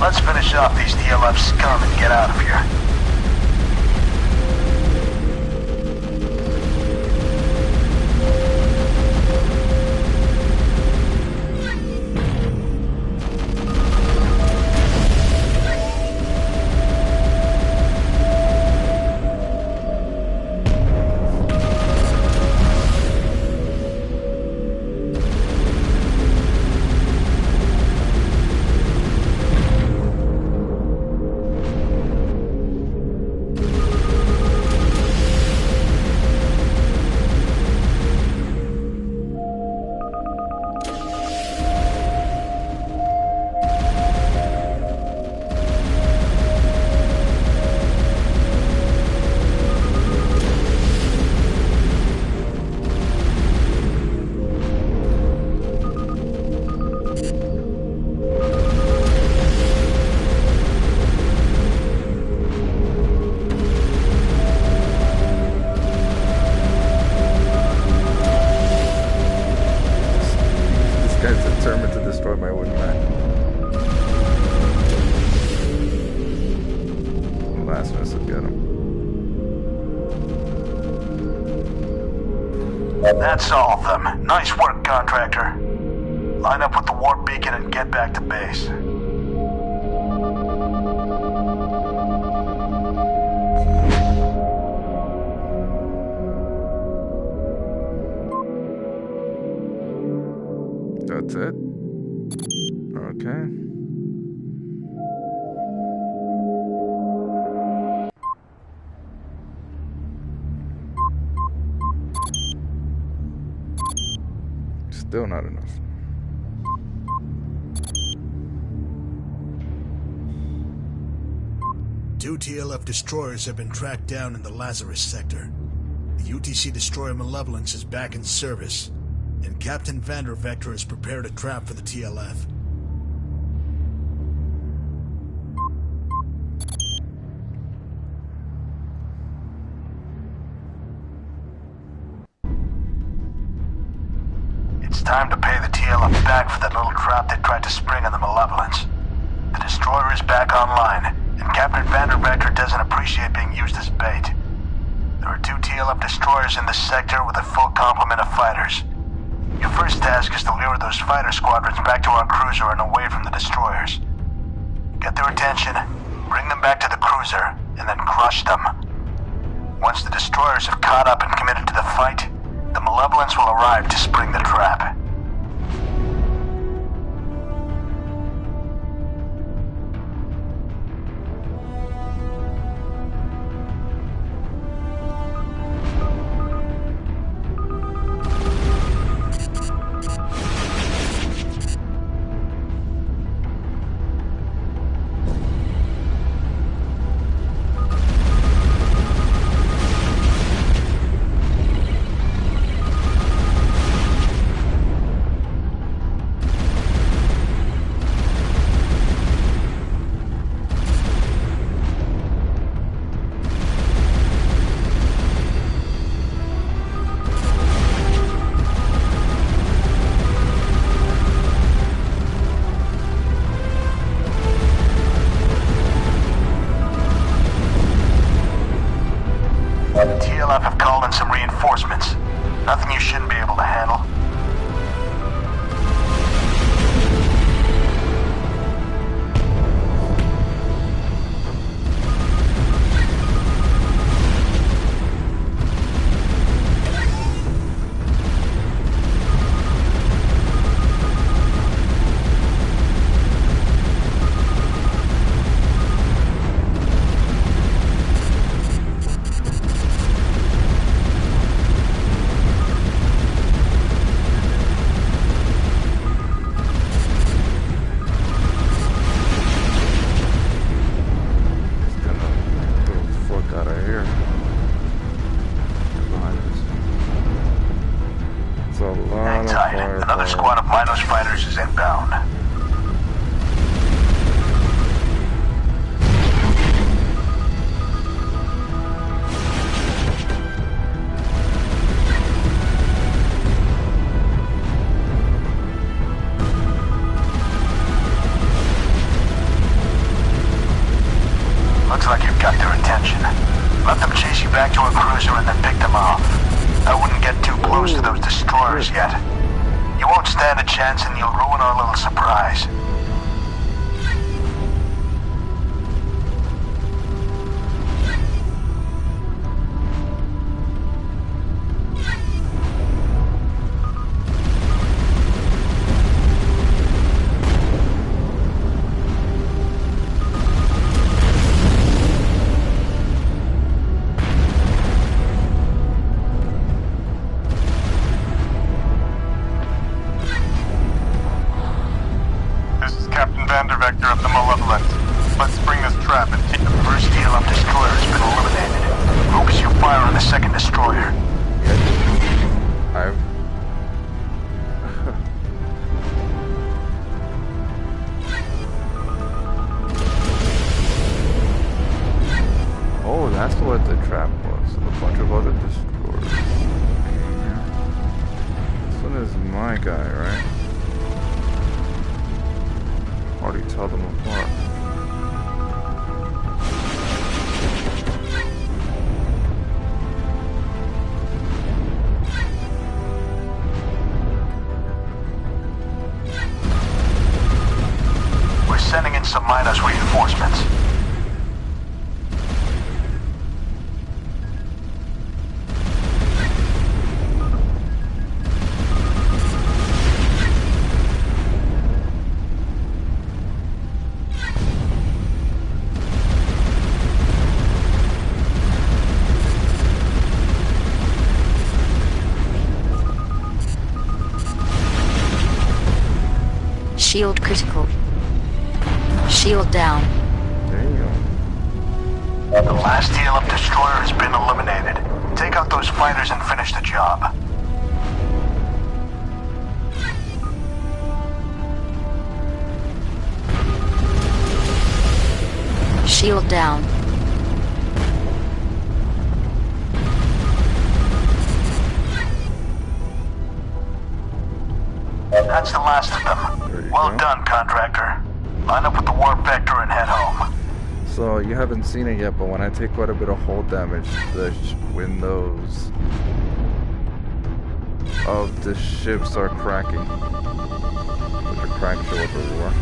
Let's finish off these TLF scum and get out of here. wouldn't I? Lazarus will get him. That's all of them. Nice work, contractor. Line up with the warp beacon and get back to base. That's it? Okay. Still not enough. Two TLF destroyers have been tracked down in the Lazarus sector. The UTC destroyer Malevolence is back in service, and Captain Vandervector has prepared a trap for the TLF. It's time to pay the TLF back for that little trap they tried to spring on the Malevolence. The destroyer is back online, and Captain Vandervector doesn't appreciate being used as bait. There are 2 TLF destroyers in this sector with a full complement of fighters. Your first task is to lure those fighter squadrons back to our cruiser and away from the destroyers. Get their attention, bring them back to the cruiser, and then crush them. Once the destroyers have caught up and committed to the fight, the Malevolence will arrive to spring the trap. Nothing you shouldn't be able to handle. Another squad of Minos fighters is inbound. Looks like you've got their attention. Let them chase you back to a cruiser and then pick them off. I wouldn't get too close to those destroyers yet. You won't stand a chance and you'll ruin our little surprise. Vandervector of the Malevolence. Let's spring this trap and keep the first TLF destroyer has been eliminated. Focus your fire on the second destroyer. Oh, that's what the trap was. A bunch of other destroyers. This one is my guy, right? How do you tell them apart? We're sending in some minus reinforcements. Shield critical. Shield down. There you go. The last TLF destroyer has been eliminated. Take out those fighters and finish the job. Shield down. That's the last of them. Well done, contractor. Line up with the warp vector and head home. So you haven't seen it yet, but when I take quite a bit of hull damage, the windows of the ship start cracking. With the crack show up everywhere.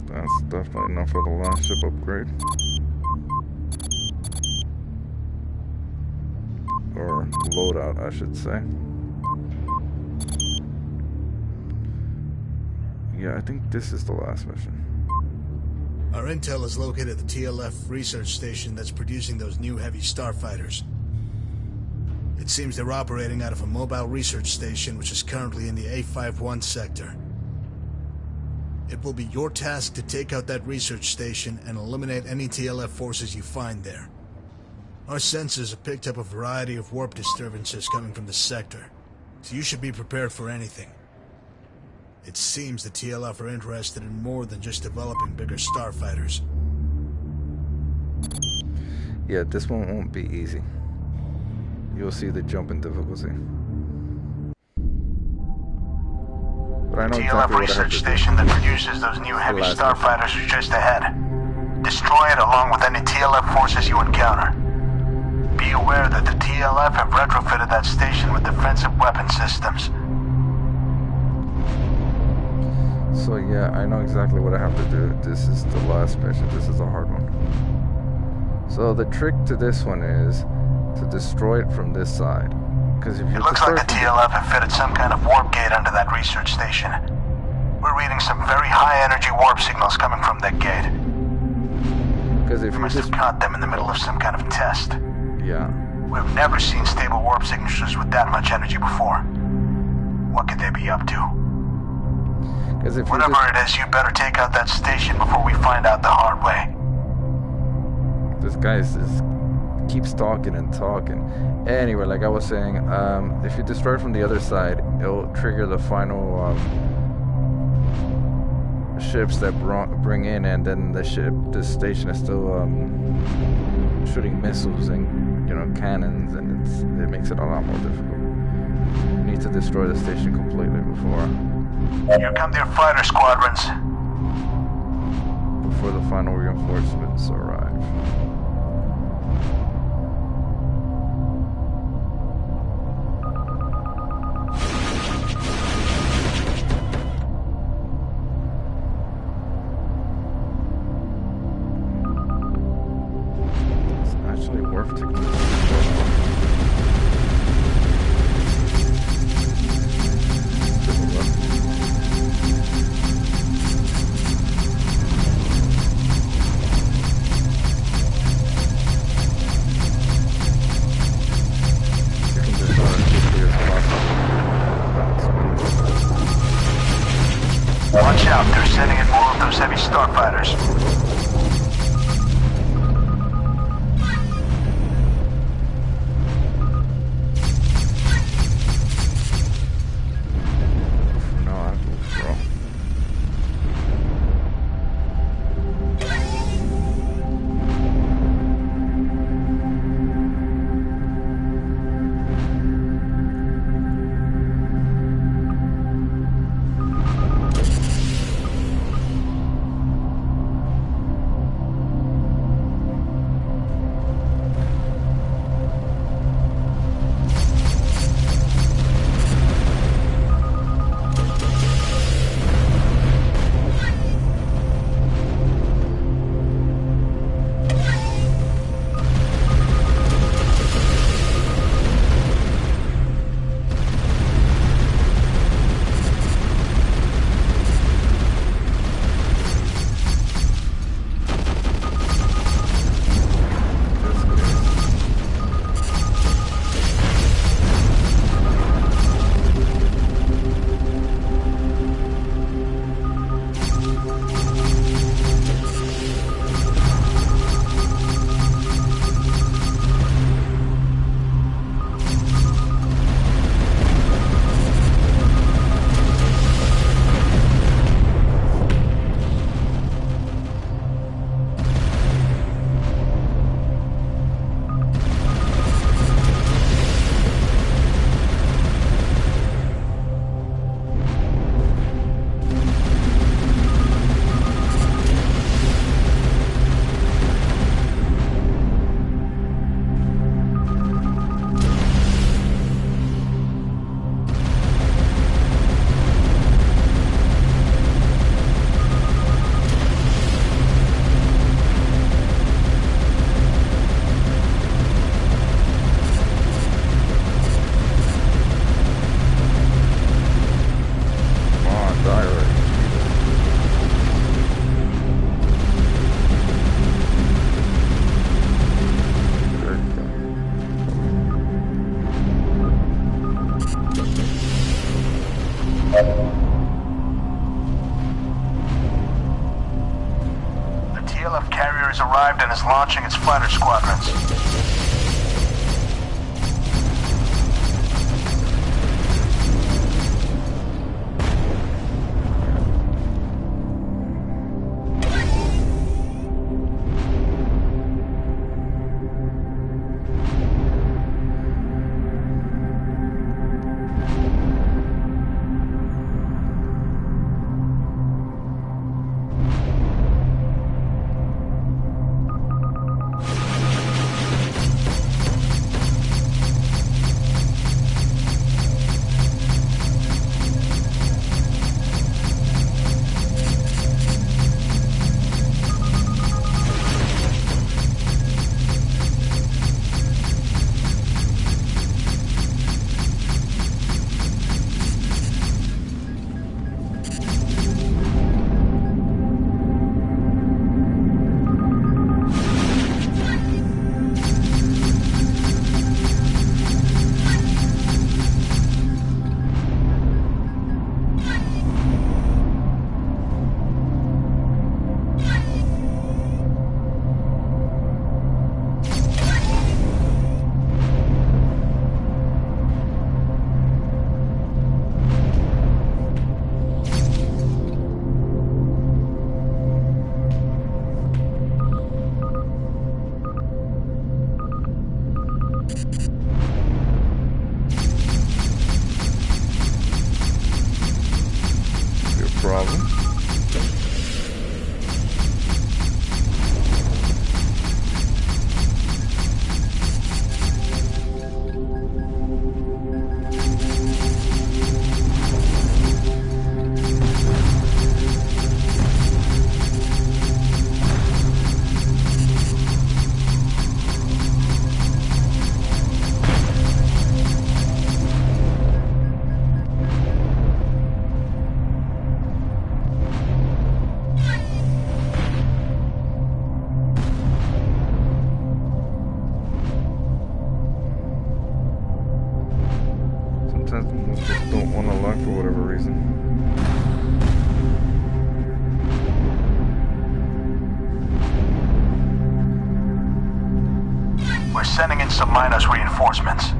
That's definitely enough for the last ship upgrade. Or loadout, I should say. Yeah, I think this is the last mission. Our intel has located the TLF research station that's producing those new heavy starfighters. It seems they're operating out of a mobile research station which is currently in the A51 sector. It will be your task to take out that research station and eliminate any TLF forces you find there. Our sensors have picked up a variety of warp disturbances coming from the sector, so you should be prepared for anything. It seems the TLF are interested in more than just developing bigger starfighters. Yeah, this one won't be easy. You'll see the jump in difficulty. But I know exactly what I have to do. TLF research station that produces those new heavy starfighters is just ahead. Destroy it along with any TLF forces you encounter. Be aware that the TLF have retrofitted that station with defensive weapon systems. So yeah, I know exactly what I have to do. This is the last mission. This is a hard one. So the trick to this one is to destroy it from this side. Because if you It looks like the TLF have fitted some kind of warp gate under that research station. We're reading some very high energy warp signals coming from that gate. Because if We you must just have caught them in the middle of some kind of test. yeah. We've never seen stable warp signatures with that much energy before. What could they be up to? Because if you Whatever just, it is, you better take out that station before we find out the hard way. this guy just keeps talking and talking. Anyway, like I was saying, if you destroy it from the other side, it'll trigger the final ships that bring in, and then the station is still shooting missiles and cannons, and it makes it a lot more difficult. You need to destroy the station completely before Here come their fighter squadrons. the final reinforcements arrive. It's actually worth taking. Watch out, they're sending in more of those heavy starfighters. No, I have to withdraw. TLF carrier has arrived and is launching its fighter squadrons. Sometimes just don't want to learn for whatever reason. We're sending in some minus reinforcements.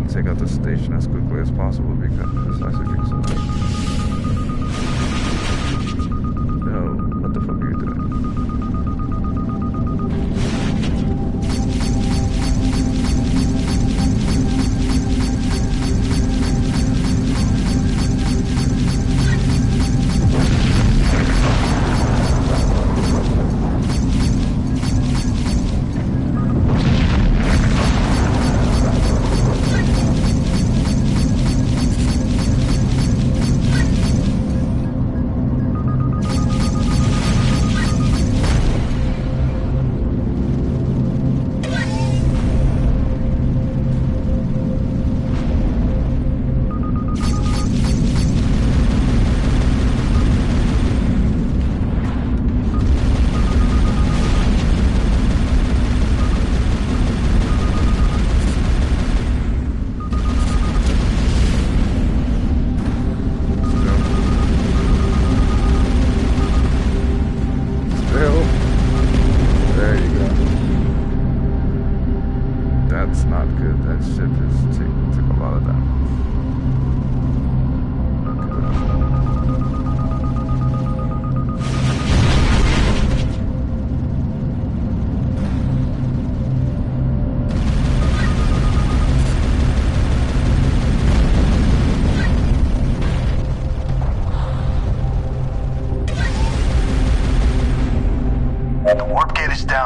Take out the station as quickly as possible because I suggest so. No, what the fuck are you doing?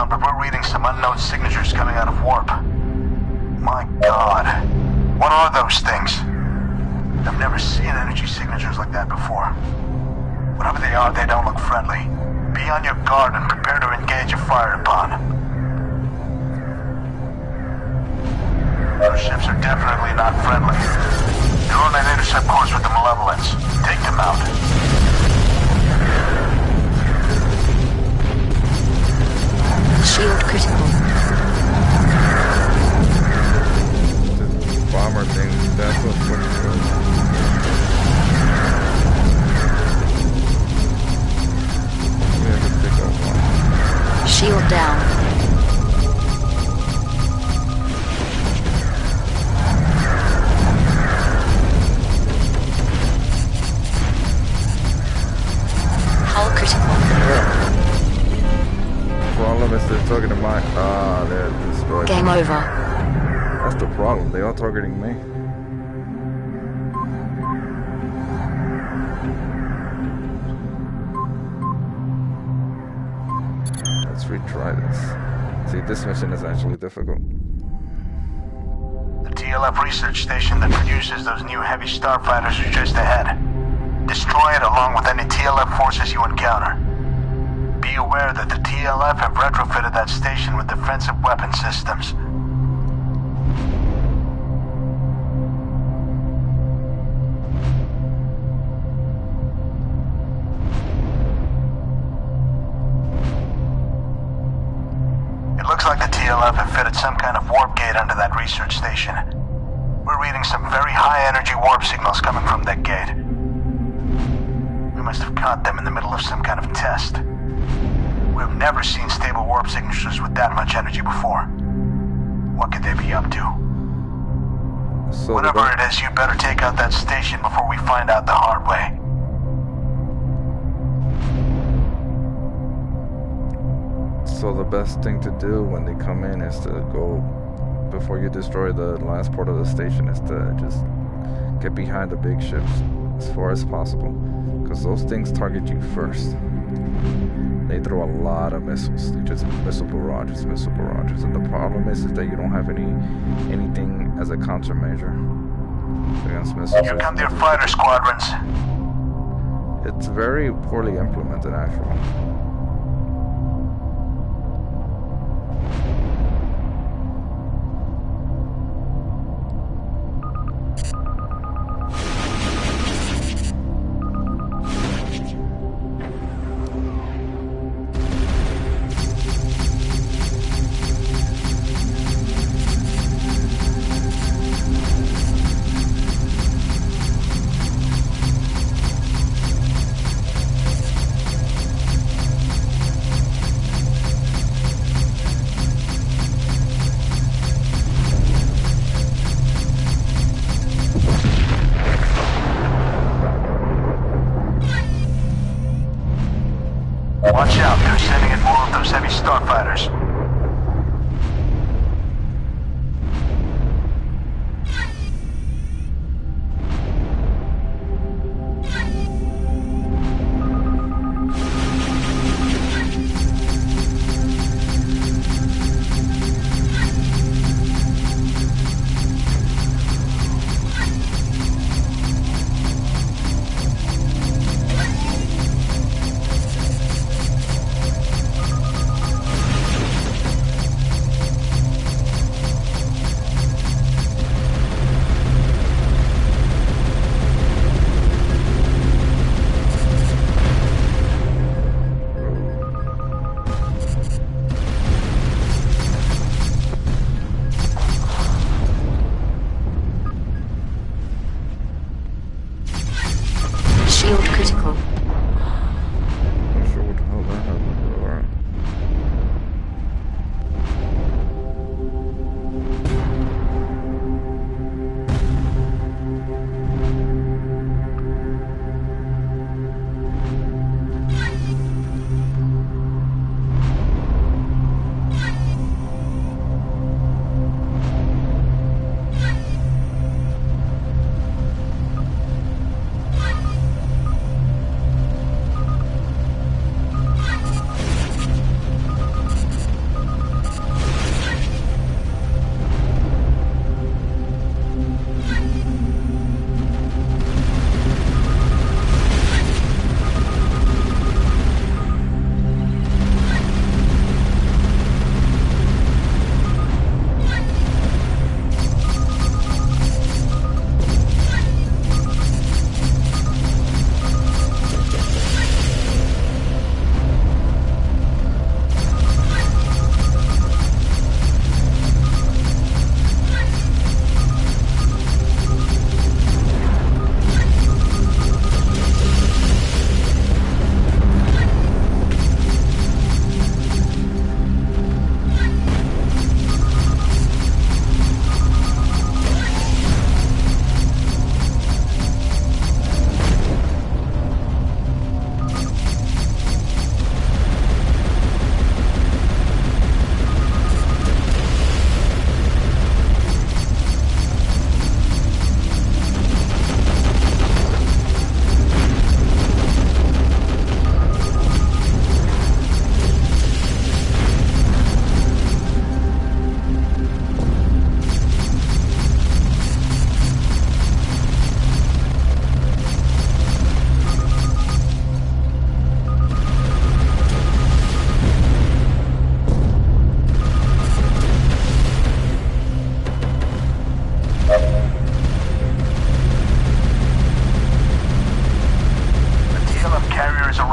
but we're reading some unknown signatures coming out of warp. My God. What are those things? I've never seen energy signatures like that before. Whatever they are, they don't look friendly. Be on your guard and prepare to engage if fired upon. Those ships are definitely not friendly. They're on an intercept course with the malevolence. Take them out. Shield critical. This bomber thing, that's what's good. Maybe I can pick up one. Shield down. Hull critical. Yeah. Problem is they're talking to my... Ah, they're destroyed. Game over. That's the problem. They are targeting me. Let's retry this. See, this mission is actually difficult. The TLF research station that produces those new heavy starfighters is just ahead. Destroy it along with any TLF forces you encounter. Be aware that the TLF have retrofitted that station with defensive weapon systems. It looks like the TLF have fitted some kind of warp gate under that research station. We're reading some very high energy warp signals coming from that gate. We must have caught them in the middle of some kind of test. We've never seen stable warp signatures with that much energy before. What could they be up to? So whatever it is, you better take out that station before we find out the hard way. So the best thing to do when they come in is to go, before you destroy the last part of the station, is to just get behind the big ships as far as possible. Because those things target you first. They throw a lot of missiles. They just missile barrages. And the problem is that you don't have anything as a countermeasure against missiles. Here come their fighter squadrons. It's very poorly implemented, actually. Watch out, they're sending in more of those heavy starfighters. Shield critical. Not sure what the hell that happened, but alright.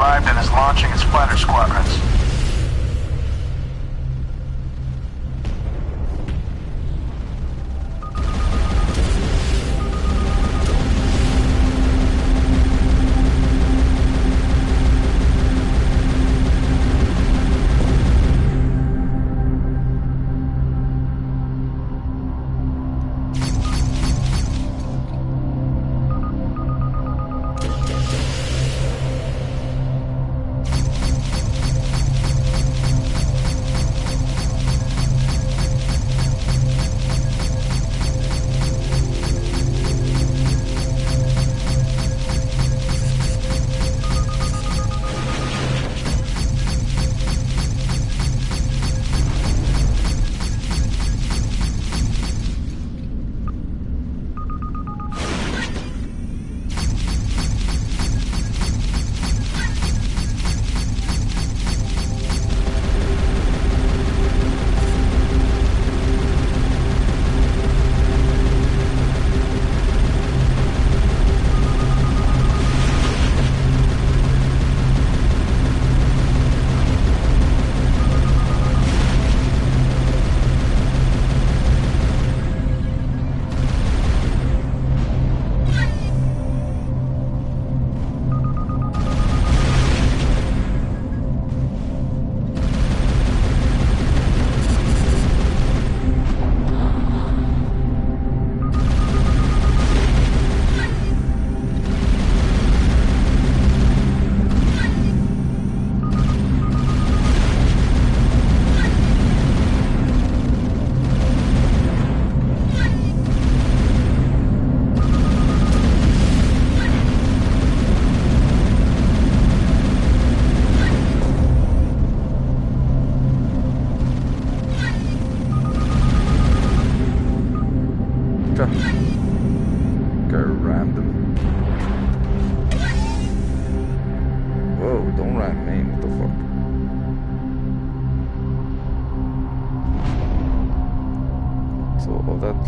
arrived and is launching its fighter squadrons.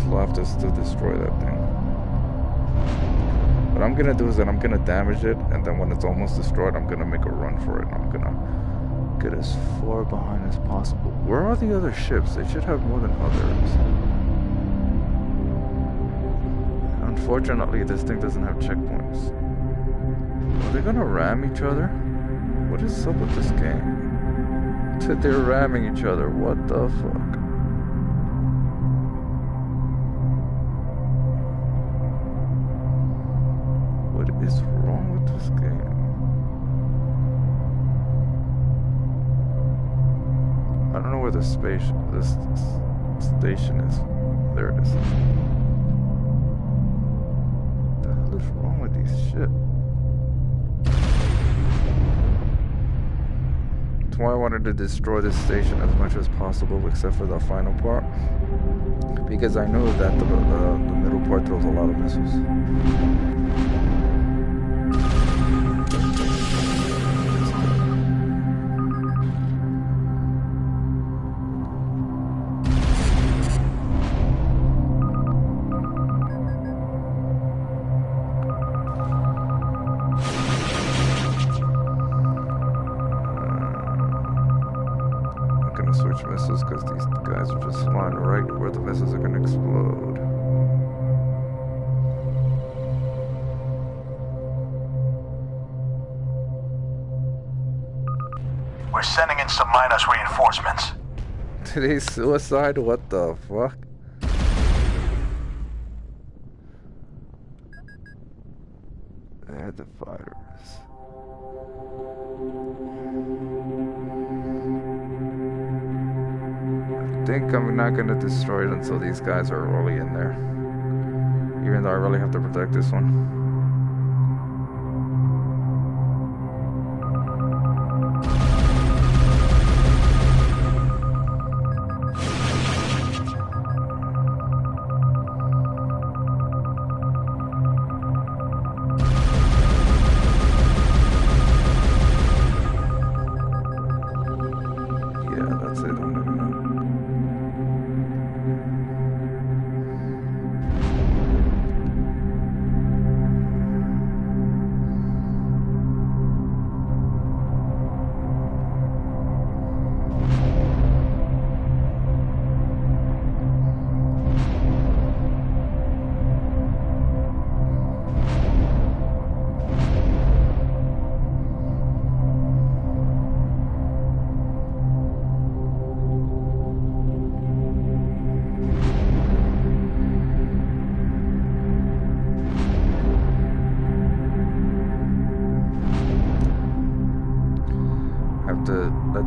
Left is to destroy that thing. What I'm gonna do is that I'm gonna damage it, and then when it's almost destroyed, I'm gonna make a run for it, and I'm gonna get as far behind as possible. Where are the other ships? They should have more than others. Unfortunately, this thing doesn't have checkpoints. Are they gonna ram each other? What is up with this game? They're ramming each other. What the fuck? What is wrong with this game? I don't know where this station is. There it is. What the hell is wrong with these shit? That's why I wanted to destroy this station as much as possible, except for the final part, because I know that the middle part throws a lot of missiles. Switch missiles because these guys are just flying right where the missiles are going to explode. We're sending in some minus reinforcements. Today's suicide? What the fuck? They're the fighters. I think I'm not gonna destroy it until these guys are really in there. Even though I really have to protect this one.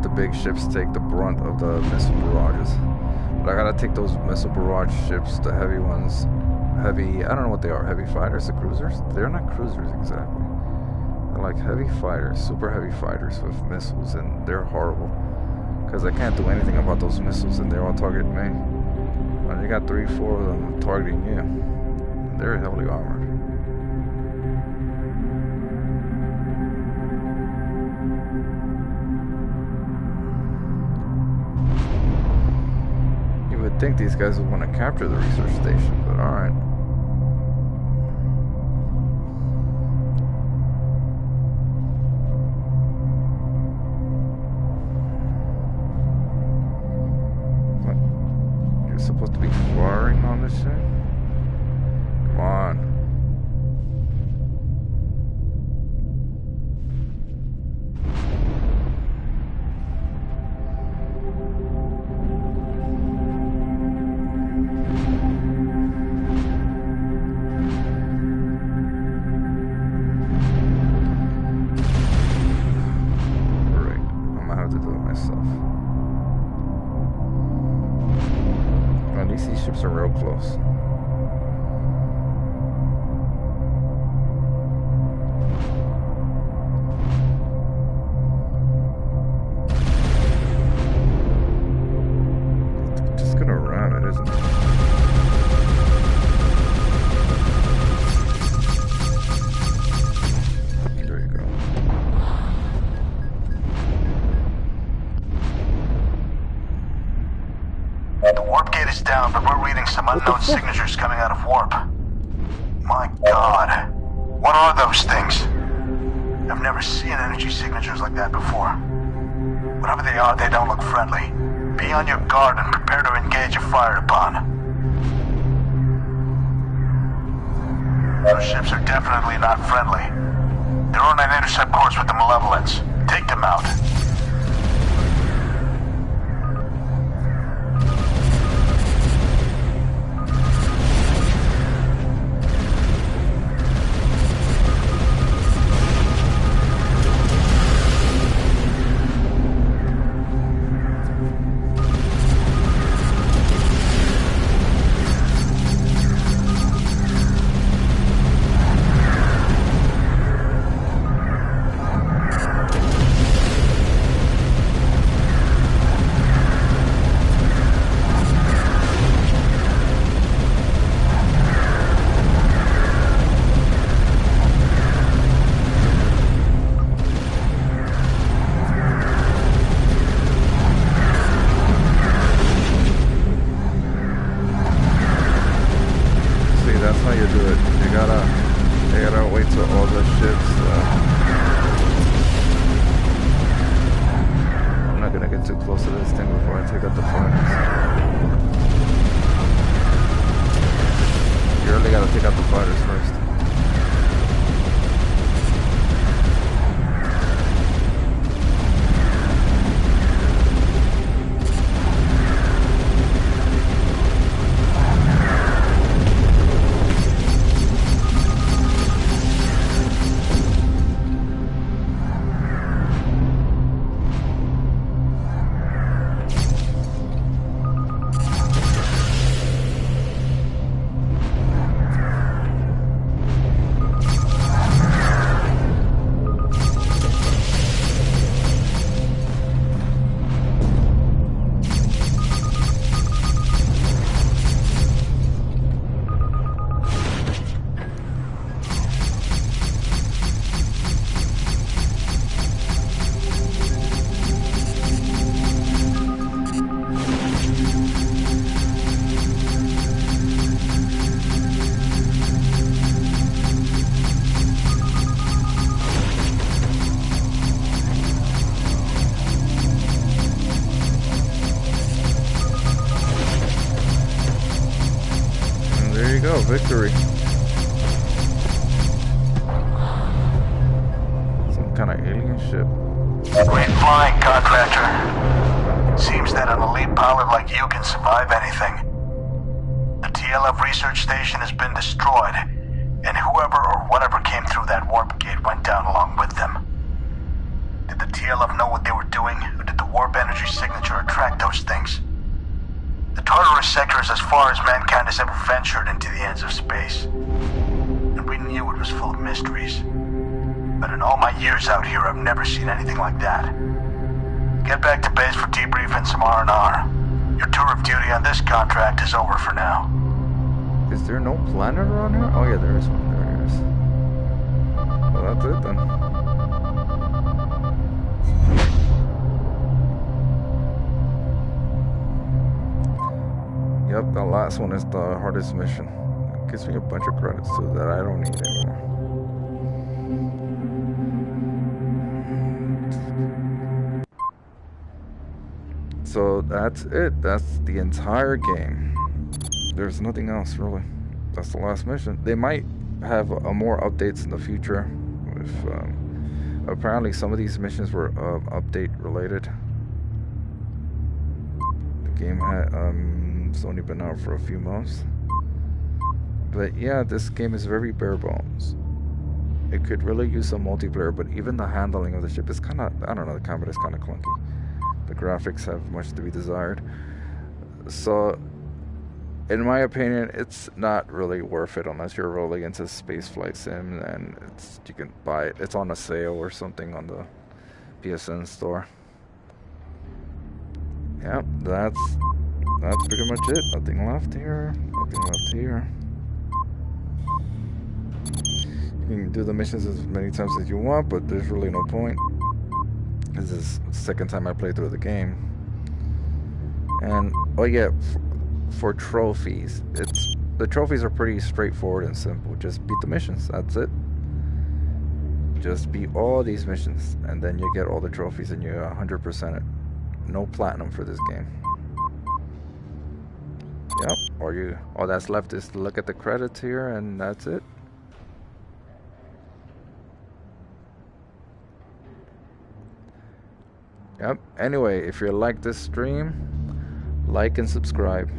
the big ships take the brunt of the missile barrages. But I gotta take those missile barrage ships, the heavy ones, heavy, I don't know what they are, heavy fighters, the cruisers? They're not cruisers exactly. They're like heavy fighters, super heavy fighters with missiles, and they're horrible. Because I can't do anything about those missiles, and they all target me. And you got 3, 4 of them targeting you. And they're heavily armored. You would think these guys would want to capture the research station, but alright. Supposed to be firing on this shit? Come on. Great. I'm gonna have to do it myself. At least these ships are real close. It's just gonna run it, isn't it? There you go. The warp gate is down, but we're reading some unknown signatures coming out of warp. My God. What are those things? I've never seen energy signatures like that before. Whatever they are, they don't look friendly. Be on your guard and prepare to engage if fired upon. Those ships are definitely not friendly. They're on an intercept course with the malevolence. Take them out. Too close to this thing before I take out the fighters. You really gotta take out the fighters first. go, victory. Some kind of alien ship. Great flying, contractor. Seems that an elite pilot like you can survive anything. The TLF research station has been destroyed, and whoever or whatever came through that warp gate went down along with them. Did the TLF know what they were doing, or did the warp energy signature attract those things. The Tartarus sector is as far as mankind has ever ventured into the ends of space. And we knew it was full of mysteries. But in all my years out here, I've never seen anything like that. Get back to base for debrief and some R&R. Your tour of duty on this contract is over for now. Is there no planet around here? Oh yeah, there is one. There it is. Well, that's it then. Yep, the last one is the hardest mission. It gives me a bunch of credits too that I don't need anymore. So that's it. That's the entire game. There's nothing else really. That's the last mission. They might have more updates in the future. If apparently some of these missions were update related. The game had it's only been out for a few months. But yeah, this game is very bare bones. It could really use some multiplayer, but even the handling of the ship is kind of, I don't know, the combat is kind of clunky. The graphics have much to be desired. So, in my opinion, it's not really worth it unless you're really into space flight sim, and you can buy it. It's on a sale or something on the PSN store. Yeah, that's pretty much it. Nothing left here. Nothing left here. You can do the missions as many times as you want, but there's really no point. This is the second time I played through the game. And oh yeah, for trophies, the trophies are pretty straightforward and simple. Just beat the missions. That's it. Just beat all these missions, and then you get all the trophies, and you 100% it. No platinum for this game. Yep. All that's left is to look at the credits here, and that's it. Yep. Anyway, if you like this stream, like and subscribe.